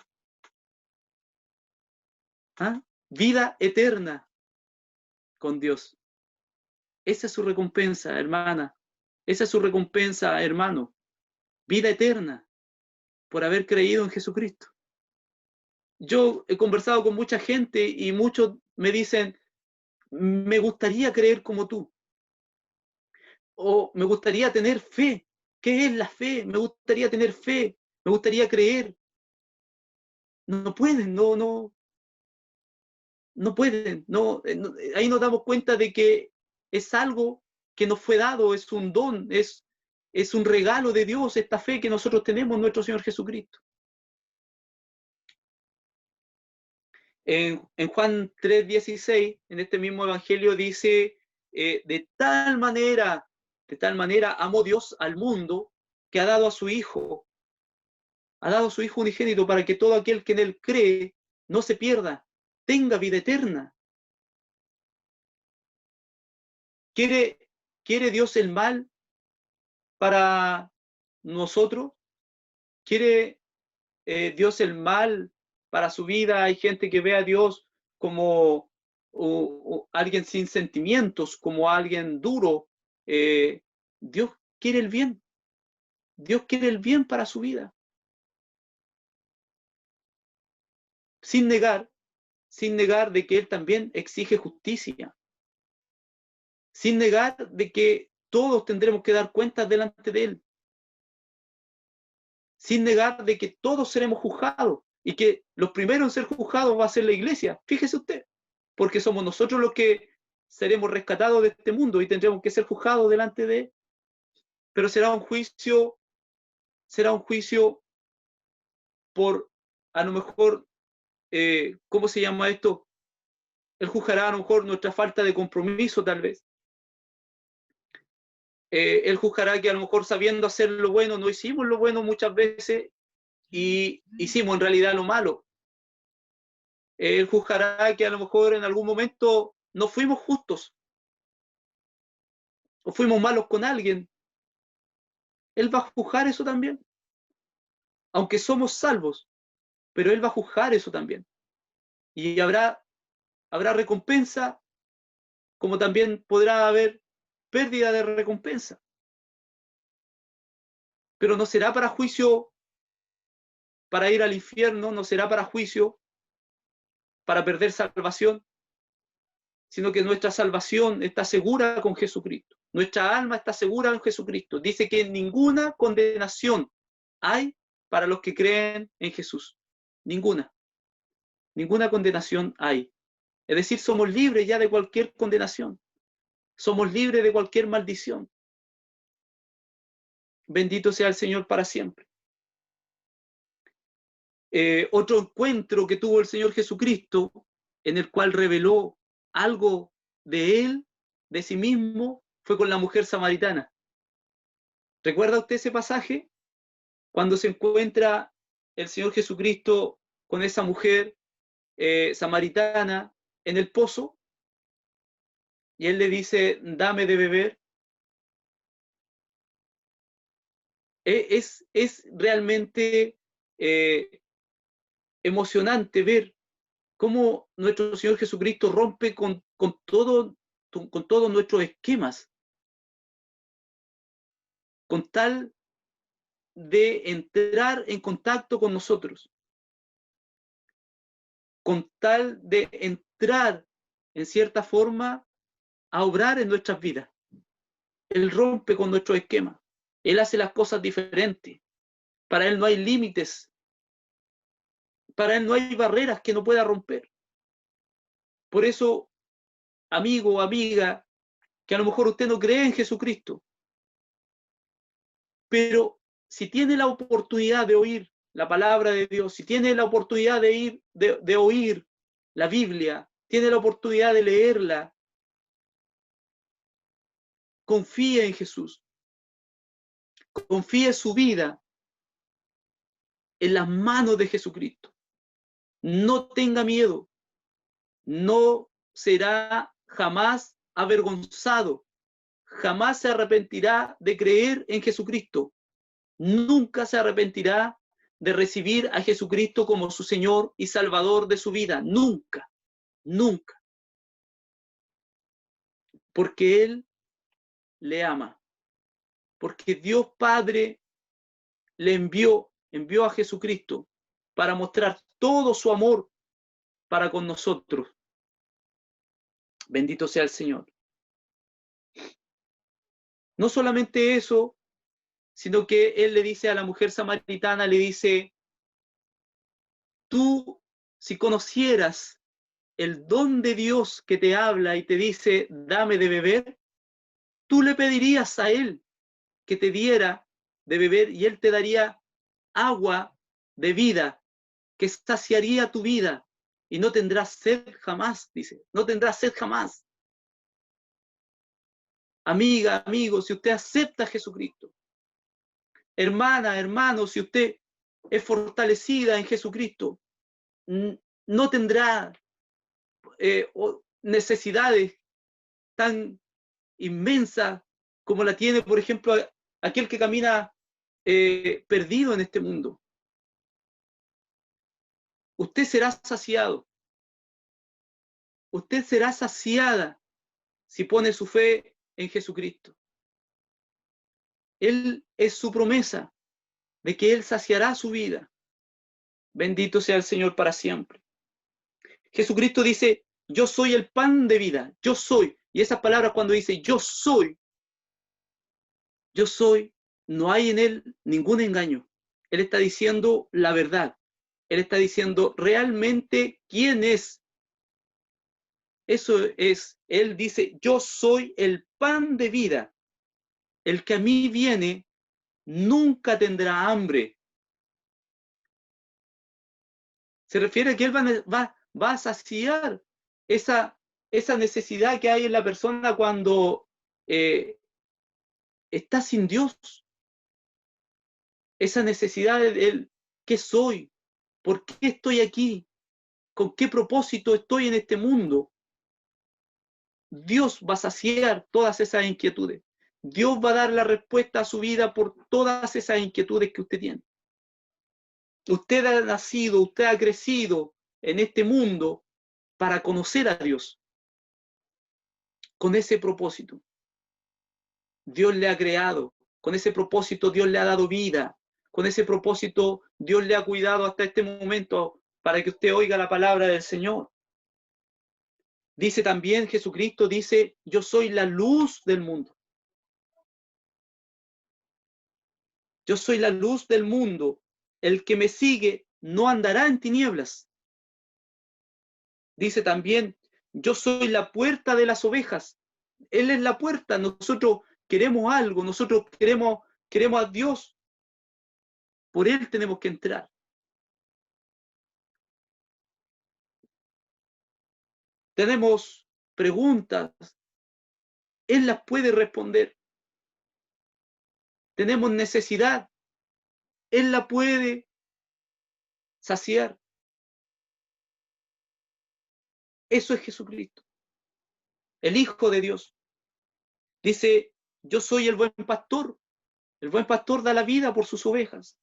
¿Ah? Vida eterna con Dios. Esa es su recompensa, hermana. Esa es su recompensa, hermano. Vida eterna por haber creído en Jesucristo. Yo he conversado con mucha gente y muchos me dicen, me gustaría creer como tú. O me gustaría tener fe. ¿Qué es la fe? Me gustaría tener fe. Me gustaría creer. No pueden, no pueden. Ahí nos damos cuenta de que es algo que nos fue dado, es un don, es un regalo de Dios, esta fe que nosotros tenemos en nuestro Señor Jesucristo. En Juan 3:16, en este mismo evangelio dice, de tal manera amó Dios al mundo que ha dado a su Hijo unigénito para que todo aquel que en él cree no se pierda, tenga vida eterna. ¿Quiere Dios el mal para nosotros? ¿Quiere Dios el mal para su vida? Hay gente que ve a Dios como alguien sin sentimientos, como alguien duro. Dios quiere el bien. Dios quiere el bien para su vida. Sin negar de que Él también exige justicia. Sin negar de que todos tendremos que dar cuentas delante de Él. Sin negar de que todos seremos juzgados y que los primeros en ser juzgados va a ser la iglesia. Fíjese usted, porque somos nosotros los que seremos rescatados de este mundo y tendremos que ser juzgados delante de Él. Pero será un juicio por, a lo mejor, ¿cómo se llama esto? Él juzgará a lo mejor nuestra falta de compromiso, tal vez. Él juzgará que a lo mejor sabiendo hacer lo bueno, no hicimos lo bueno muchas veces y hicimos en realidad lo malo. Él juzgará que a lo mejor en algún momento no fuimos justos o fuimos malos con alguien. Él va a juzgar eso también. Aunque somos salvos, pero Él va a juzgar eso también. Y habrá recompensa, como también podrá haber pérdida de recompensa. Pero no será para juicio, para ir al infierno, no será para juicio, para perder salvación, sino que nuestra salvación está segura con Jesucristo. Nuestra alma está segura en Jesucristo. Dice que ninguna condenación hay para los que creen en Jesús. Ninguna condenación hay. Es decir, somos libres ya de cualquier condenación. Somos libres de cualquier maldición. Bendito sea el Señor para siempre. Otro encuentro que tuvo el Señor Jesucristo, en el cual reveló algo de Él, de sí mismo, fue con la mujer samaritana. ¿Recuerda usted ese pasaje? Cuando se encuentra el Señor Jesucristo con esa mujer samaritana en el pozo, y Él le dice, dame de beber. Es realmente emocionante ver cómo nuestro Señor Jesucristo rompe con todos nuestros esquemas, con tal de entrar en contacto con nosotros, con tal de entrar en cierta forma a obrar en nuestras vidas. Él rompe con nuestros esquemas. Él hace las cosas diferentes. Para Él no hay límites. Para Él no hay barreras que no pueda romper. Por eso, amigo o amiga, que a lo mejor usted no cree en Jesucristo, pero si tiene la oportunidad de oír la palabra de Dios, si tiene la oportunidad de oír la Biblia, tiene la oportunidad de leerla, confíe en Jesús, confíe su vida en las manos de Jesucristo. No tenga miedo, no será jamás avergonzado, jamás se arrepentirá de creer en Jesucristo, nunca se arrepentirá de recibir a Jesucristo como su Señor y Salvador de su vida, nunca, nunca, porque Él le ama, porque Dios Padre le envió a Jesucristo para mostrar todo su amor para con nosotros. Bendito sea el Señor. No solamente eso, sino que Él le dice a la mujer samaritana, le dice, tú, si conocieras el don de Dios que te habla y te dice, dame de beber, tú le pedirías a Él que te diera de beber y Él te daría agua de vida que saciaría tu vida y no tendrás sed jamás, dice, no tendrás sed jamás. Amiga, amigo, si usted acepta a Jesucristo, hermana, hermano, si usted es fortalecida en Jesucristo, no tendrá necesidades tan inmensas como la tiene, por ejemplo, aquel que camina perdido en este mundo. Usted será saciado. Usted será saciada si pone su fe en Jesucristo. Él es su promesa de que Él saciará su vida. Bendito sea el Señor para siempre. Jesucristo dice, yo soy el pan de vida, yo soy. Y esas palabras cuando dice, yo soy, no hay en Él ningún engaño. Él está diciendo la verdad. Él está diciendo realmente quién es. Eso es, Él dice, yo soy el pan de vida. El que a mí viene nunca tendrá hambre. Se refiere a que Él va a saciar esa necesidad que hay en la persona cuando está sin Dios. Esa necesidad de Él, ¿qué soy? ¿Por qué estoy aquí? ¿Con qué propósito estoy en este mundo? Dios va a saciar todas esas inquietudes. Dios va a dar la respuesta a su vida por todas esas inquietudes que usted tiene. Usted ha nacido, usted ha crecido en este mundo para conocer a Dios. Con ese propósito. Dios le ha creado. Con ese propósito Dios le ha dado vida. Con ese propósito Dios le ha cuidado hasta este momento para que usted oiga la palabra del Señor. Dice también Jesucristo, dice, yo soy la luz del mundo. Yo soy la luz del mundo. El que me sigue no andará en tinieblas. Dice también, yo soy la puerta de las ovejas. Él es la puerta. Nosotros queremos algo, nosotros queremos a Dios. Por Él tenemos que entrar. Tenemos preguntas, Él las puede responder. Tenemos necesidad, Él la puede saciar. Eso es Jesucristo, el Hijo de Dios. Dice, yo soy el buen pastor da la vida por sus ovejas.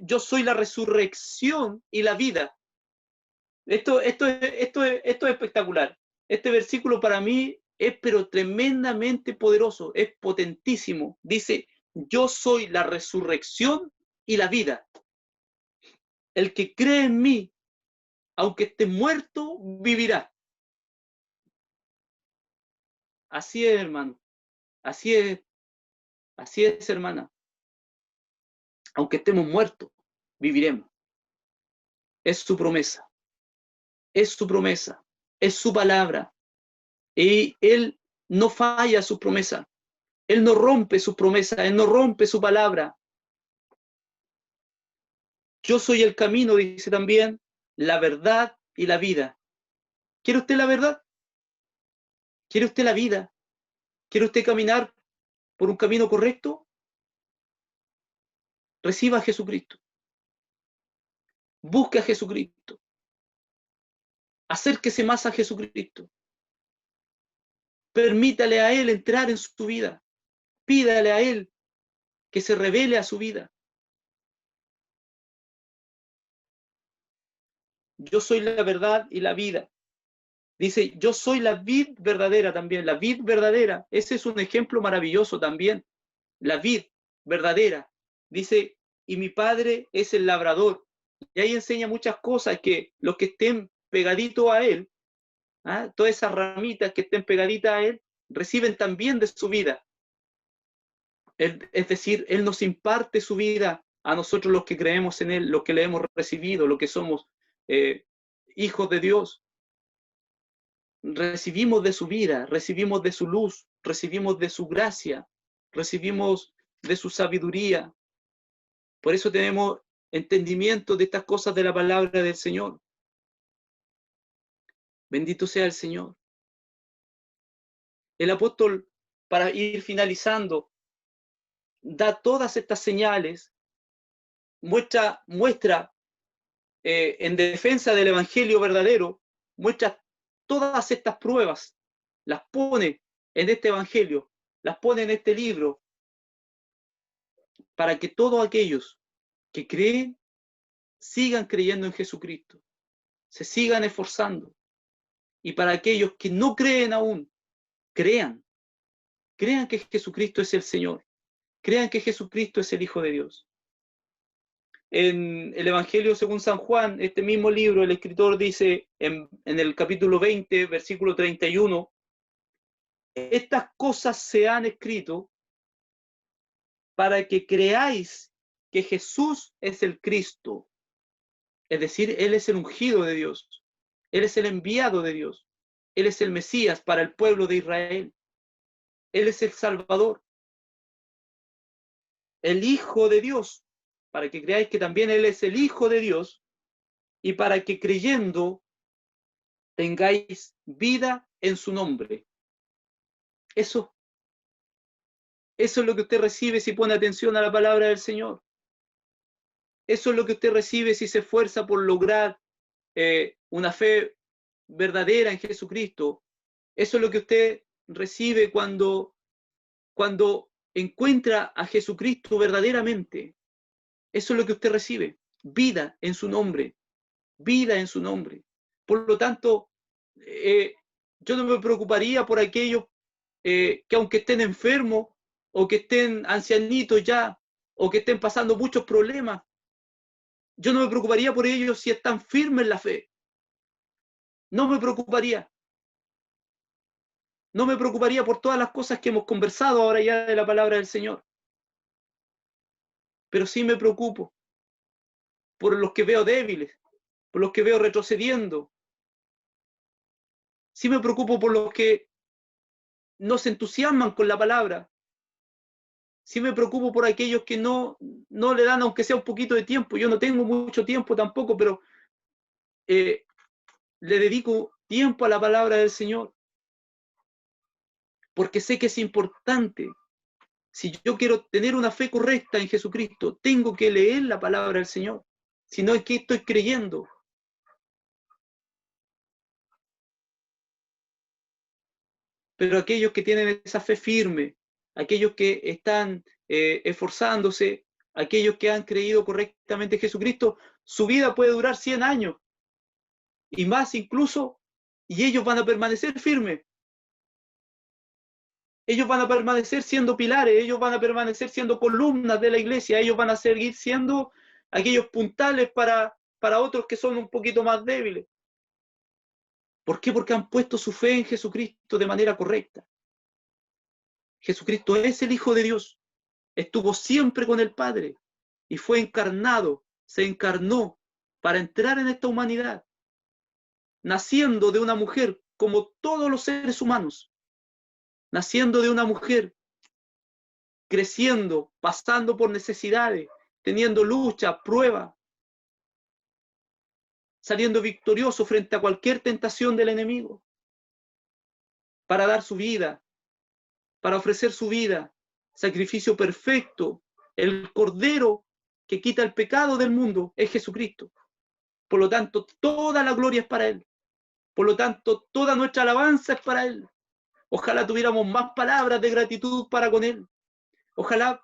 Yo soy la resurrección y la vida. Esto es espectacular. Este versículo para mí es pero tremendamente poderoso, es potentísimo. Dice, yo soy la resurrección y la vida. El que cree en mí, aunque esté muerto, vivirá. Así es, hermano. Así es, hermana. Aunque estemos muertos, viviremos. es su promesa. Es su promesa. Es su palabra. Y Él no falla su promesa. Él no rompe su promesa. Él no rompe su palabra. Yo soy el camino, dice también, la verdad y la vida. ¿Quiere usted la verdad? ¿Quiere usted la vida? ¿Quiere usted caminar por un camino correcto? Reciba a Jesucristo. Busque a Jesucristo. Acérquese más a Jesucristo. Permítale a Él entrar en su vida. Pídale a Él que se revele a su vida. Yo soy la verdad y la vida. Dice, yo soy la vid verdadera también. La vid verdadera. Ese es un ejemplo maravilloso también. La vid verdadera. Dice, y mi padre es el labrador. Y ahí enseña muchas cosas, que los que estén pegaditos a Él, todas esas ramitas que estén pegaditas a Él, reciben también de su vida. Es decir, Él nos imparte su vida a nosotros los que creemos en Él, los que le hemos recibido, los que somos hijos de Dios. Recibimos de su vida, recibimos de su luz, recibimos de su gracia, recibimos de su sabiduría. Por eso tenemos entendimiento de estas cosas de la palabra del Señor. Bendito sea el Señor. El apóstol, para ir finalizando, da todas estas señales, muestra en defensa del evangelio verdadero, muestra todas estas pruebas, las pone en este evangelio, las pone en este libro, para que todos aquellos que creen sigan creyendo en Jesucristo, se sigan esforzando, y para aquellos que no creen aún, crean que Jesucristo es el Señor, crean que Jesucristo es el Hijo de Dios. En el Evangelio según San Juan, este mismo libro, el escritor dice en el capítulo 20, versículo 31, estas cosas se han escrito para que creáis que Jesús es el Cristo. Es decir, Él es el ungido de Dios. Él es el enviado de Dios. Él es el Mesías para el pueblo de Israel. Él es el Salvador. El Hijo de Dios, para que creáis que también Él es el Hijo de Dios, y para que creyendo tengáis vida en su nombre. Eso es lo que usted recibe si pone atención a la palabra del Señor. Eso es lo que usted recibe si se esfuerza por lograr una fe verdadera en Jesucristo. Eso es lo que usted recibe cuando encuentra a Jesucristo verdaderamente. Eso es lo que usted recibe. Vida en su nombre. Vida en su nombre. Por lo tanto, yo no me preocuparía por aquellos que aunque estén enfermos o que estén ancianitos ya o que estén pasando muchos problemas, yo no me preocuparía por ellos si están firmes en la fe. No me preocuparía. No me preocuparía por todas las cosas que hemos conversado ahora ya de la palabra del Señor. Pero sí me preocupo por los que veo débiles, por los que veo retrocediendo. Sí me preocupo por los que no se entusiasman con la palabra. Sí me preocupo por aquellos que no le dan, aunque sea un poquito de tiempo. Yo no tengo mucho tiempo tampoco, pero le dedico tiempo a la palabra del Señor. Porque sé que es importante. Si yo quiero tener una fe correcta en Jesucristo, tengo que leer la palabra del Señor. Si no, es que estoy creyendo. Pero aquellos que tienen esa fe firme, aquellos que están esforzándose, aquellos que han creído correctamente en Jesucristo, su vida puede durar 100 años y más incluso, y ellos van a permanecer firmes. Ellos van a permanecer siendo pilares, ellos van a permanecer siendo columnas de la iglesia, ellos van a seguir siendo aquellos puntales para otros que son un poquito más débiles. ¿Por qué? Porque han puesto su fe en Jesucristo de manera correcta. Jesucristo es el Hijo de Dios, estuvo siempre con el Padre y fue encarnado, se encarnó para entrar en esta humanidad, naciendo de una mujer como todos los seres humanos, naciendo de una mujer, creciendo, pasando por necesidades, teniendo lucha, prueba, saliendo victorioso frente a cualquier tentación del enemigo, para dar su vida, para ofrecer su vida, sacrificio perfecto, el Cordero que quita el pecado del mundo es Jesucristo. Por lo tanto, toda la gloria es para Él. Por lo tanto, toda nuestra alabanza es para Él. Ojalá tuviéramos más palabras de gratitud para con Él. Ojalá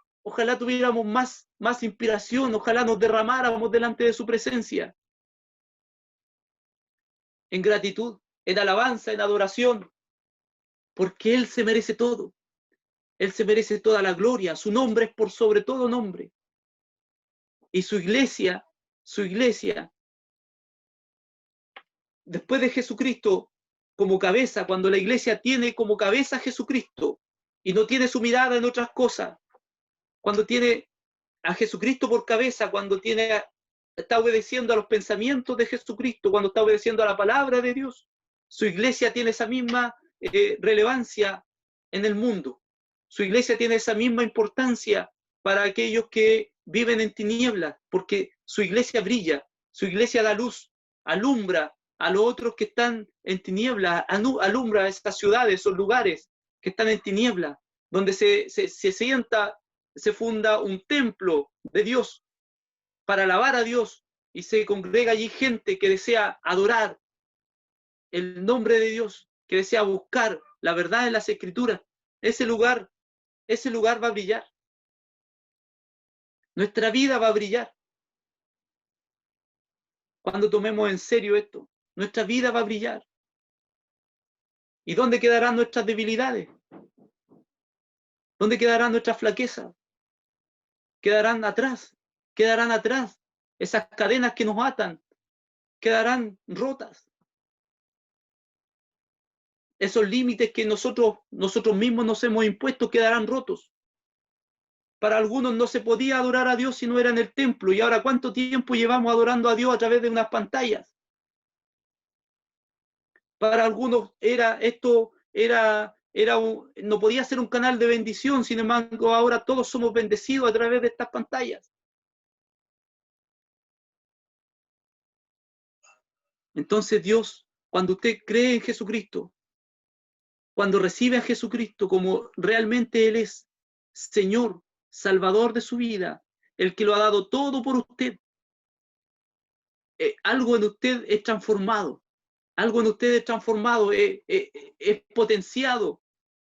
tuviéramos más inspiración. Ojalá nos derramáramos delante de su presencia. En gratitud, en alabanza, en adoración. Porque Él se merece todo. Él se merece toda la gloria. Su nombre es por sobre todo nombre. Y su iglesia, después de Jesucristo como cabeza, cuando la iglesia tiene como cabeza a Jesucristo y no tiene su mirada en otras cosas, cuando tiene a Jesucristo por cabeza, cuando está obedeciendo a los pensamientos de Jesucristo, cuando está obedeciendo a la palabra de Dios, su iglesia tiene esa misma relevancia en el mundo. Su iglesia tiene esa misma importancia para aquellos que viven en tinieblas, porque su iglesia brilla, su iglesia da luz, alumbra a los otros que están en tinieblas, alumbra a esas ciudades, esos lugares que están en tinieblas, donde se funda un templo de Dios para alabar a Dios y se congrega allí gente que desea adorar el nombre de Dios, que desea buscar la verdad en las Escrituras. Ese lugar va a brillar. Nuestra vida va a brillar. Cuando tomemos en serio esto, nuestra vida va a brillar. ¿Y dónde quedarán nuestras debilidades? ¿Dónde quedarán nuestras flaquezas? Quedarán atrás. Esas cadenas que nos atan quedarán rotas. Esos límites que nosotros mismos nos hemos impuesto quedarán rotos. Para algunos no se podía adorar a Dios si no era en el templo. Y ahora, ¿cuánto tiempo llevamos adorando a Dios a través de unas pantallas? Para algunos no podía ser un canal de bendición. Sin embargo, ahora todos somos bendecidos a través de estas pantallas. Entonces Dios, cuando usted cree en Jesucristo, cuando recibe a Jesucristo como realmente Él es Señor, Salvador de su vida, el que lo ha dado todo por usted, algo en usted es transformado, es potenciado.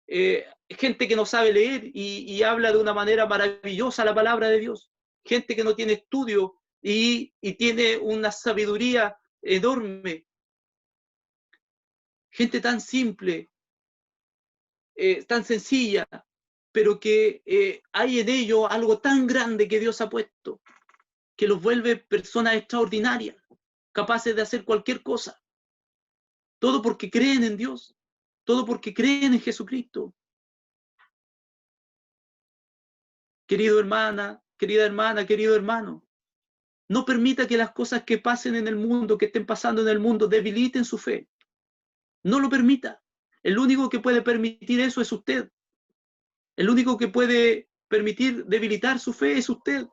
Gente que no sabe leer y habla de una manera maravillosa la palabra de Dios, gente que no tiene estudio y tiene una sabiduría enorme, gente tan simple, tan sencilla, pero que hay en ello algo tan grande que Dios ha puesto, que los vuelve personas extraordinarias, capaces de hacer cualquier cosa. Todo porque creen en Dios, todo porque creen en Jesucristo. Querida hermana, querido hermano, no permita que las cosas que pasen en el mundo, que estén pasando en el mundo, debiliten su fe. No lo permita. El único que puede permitir eso es usted. El único que puede permitir debilitar su fe es usted.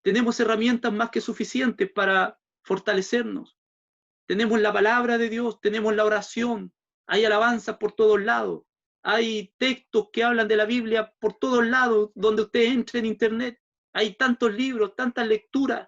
Tenemos herramientas más que suficientes para fortalecernos. Tenemos la palabra de Dios, tenemos la oración, hay alabanzas por todos lados, hay textos que hablan de la Biblia por todos lados, donde usted entre en internet, hay tantos libros, tantas lecturas.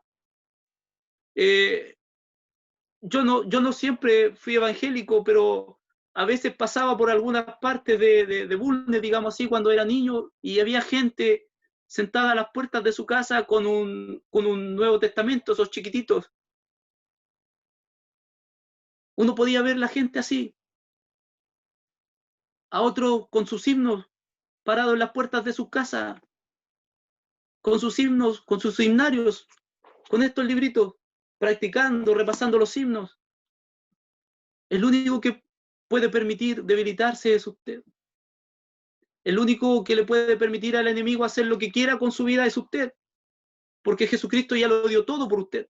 Yo no siempre fui evangélico, pero a veces pasaba por algunas partes de Bulnes, digamos así, cuando era niño, y había gente sentada a las puertas de su casa con un Nuevo Testamento, esos chiquititos. Uno podía ver la gente así, a otros con sus himnos parados en las puertas de su casa, con sus himnos, con sus himnarios, con estos libritos, practicando, repasando los himnos. El único que puede permitir debilitarse es usted. El único que le puede permitir al enemigo hacer lo que quiera con su vida es usted, porque Jesucristo ya lo dio todo por usted.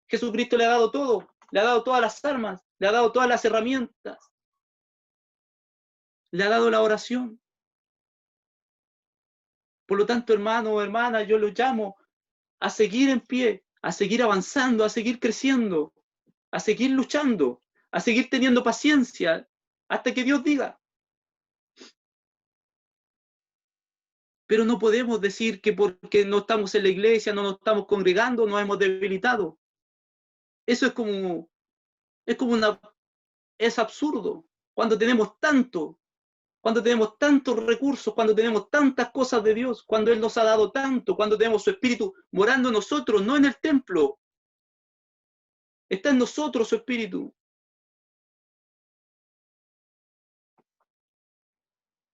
Jesucristo le ha dado todo, le ha dado todas las armas, le ha dado todas las herramientas, le ha dado la oración. Por lo tanto, hermano o hermana, yo los llamo a seguir en pie, a seguir avanzando, a seguir creciendo, a seguir luchando, a seguir teniendo paciencia hasta que Dios diga. Pero no podemos decir que porque no estamos en la iglesia, no nos estamos congregando, nos hemos debilitado. Eso es absurdo. Cuando tenemos tantos recursos, cuando tenemos tantas cosas de Dios, cuando Él nos ha dado tanto, cuando tenemos su Espíritu morando en nosotros, no en el templo. Está en nosotros su Espíritu.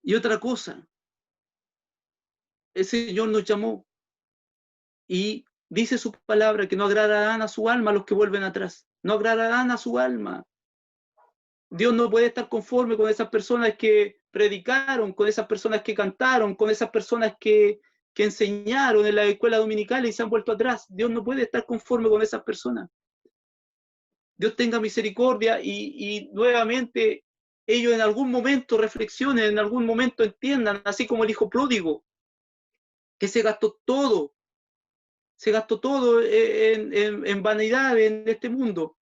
Y otra cosa, el Señor nos llamó y dice su palabra que no agradarán a su alma los que vuelven atrás. No agradarán a su alma. Dios no puede estar conforme con esas personas que predicaron, con esas personas que cantaron, con esas personas que enseñaron en la escuela dominical y se han vuelto atrás. Dios no puede estar conforme con esas personas. Dios tenga misericordia y nuevamente ellos en algún momento reflexionen, en algún momento entiendan, así como el hijo pródigo, que se gastó todo en vanidad en este mundo,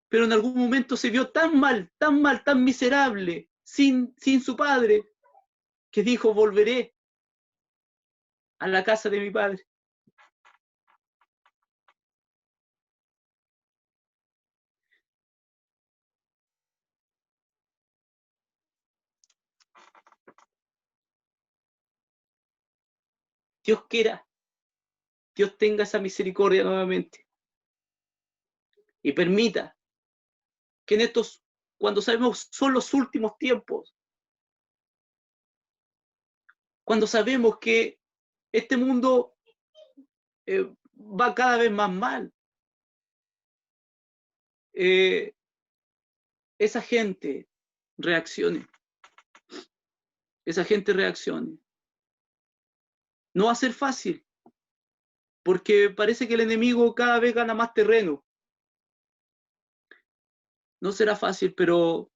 pero en algún momento se vio tan mal, tan miserable, sin su padre, que dijo, volveré a la casa de mi padre. Dios quiera, Dios tenga esa misericordia nuevamente y permita que en estos, cuando sabemos son los últimos tiempos, cuando sabemos que este mundo va cada vez más mal, esa gente reaccione. Esa gente reaccione. No va a ser fácil, porque parece que el enemigo cada vez gana más terreno. No será fácil, pero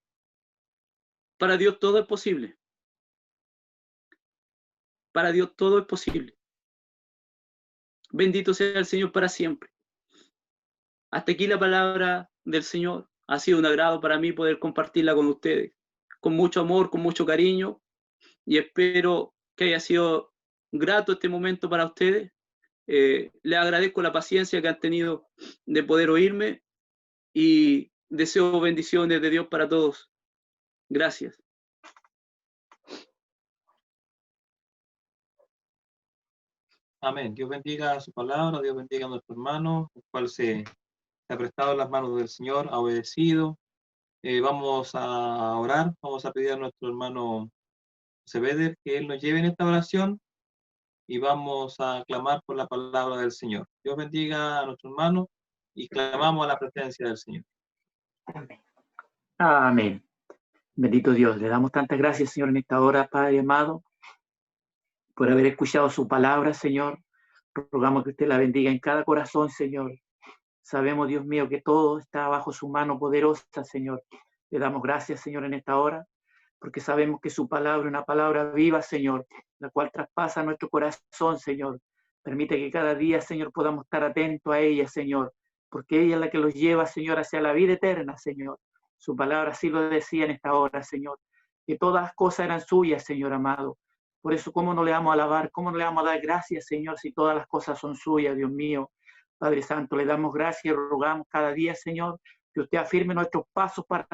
para Dios todo es posible. Para Dios todo es posible. Bendito sea el Señor para siempre. Hasta aquí la palabra del Señor. Ha sido un agrado para mí poder compartirla con ustedes. Con mucho amor, con mucho cariño. Y espero que haya sido grato este momento para ustedes. Les agradezco la paciencia que han tenido de poder oírme y deseo bendiciones de Dios para todos. Gracias. Amén. Dios bendiga su palabra, Dios bendiga a nuestro hermano, el cual se ha prestado en las manos del Señor, ha obedecido. Vamos a orar, vamos a pedir a nuestro hermano Sebeder que él nos lleve en esta oración y vamos a clamar por la palabra del Señor. Dios bendiga a nuestro hermano y clamamos a la presencia del Señor. Amén. Amén. Bendito Dios, le damos tantas gracias, Señor, en esta hora, Padre amado, por haber escuchado su palabra, Señor. Rogamos que usted la bendiga en cada corazón, Señor. Sabemos, Dios mío, que todo está bajo su mano poderosa, Señor. Le damos gracias, Señor, en esta hora, porque sabemos que su palabra es una palabra viva, Señor, la cual traspasa nuestro corazón, Señor. Permite que cada día, Señor, podamos estar atentos a ella, Señor, porque ella es la que los lleva, Señor, hacia la vida eterna, Señor. Su palabra así lo decía en esta hora, Señor, que todas las cosas eran suyas, Señor amado. Por eso, ¿cómo no le vamos a alabar? ¿Cómo no le vamos a dar gracias, Señor, si todas las cosas son suyas, Dios mío? Padre Santo, le damos gracias y rogamos cada día, Señor, que usted afirme nuestros pasos para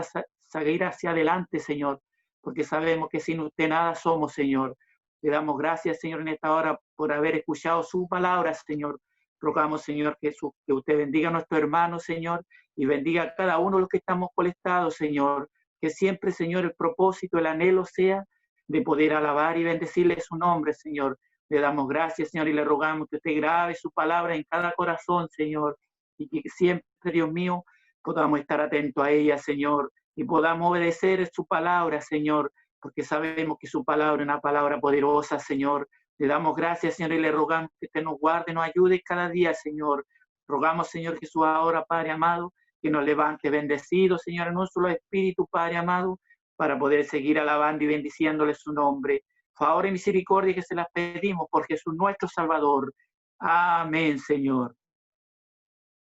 seguir hacia adelante, Señor, porque sabemos que sin usted nada somos, Señor. Le damos gracias, Señor, en esta hora por haber escuchado su palabra, Señor. Rogamos, Señor, que usted bendiga a nuestros hermanos, Señor, y bendiga a cada uno de los que estamos conectados, Señor. Que siempre, Señor, el propósito, el anhelo sea de poder alabar y bendecirle su nombre, Señor. Le damos gracias, Señor, y le rogamos que usted grabe su palabra en cada corazón, Señor, y que siempre, Dios mío, podamos estar atentos a ella, Señor, y podamos obedecer su palabra, Señor, porque sabemos que su palabra es una palabra poderosa, Señor. Le damos gracias, Señor, y le rogamos que usted nos guarde, nos ayude cada día, Señor. Rogamos, Señor Jesús, ahora, Padre amado, que nos levante bendecido, Señor, en un solo espíritu, Padre amado, para poder seguir alabando y bendiciéndole su nombre. Favor y misericordia que se las pedimos por Jesús nuestro Salvador. Amén, Señor.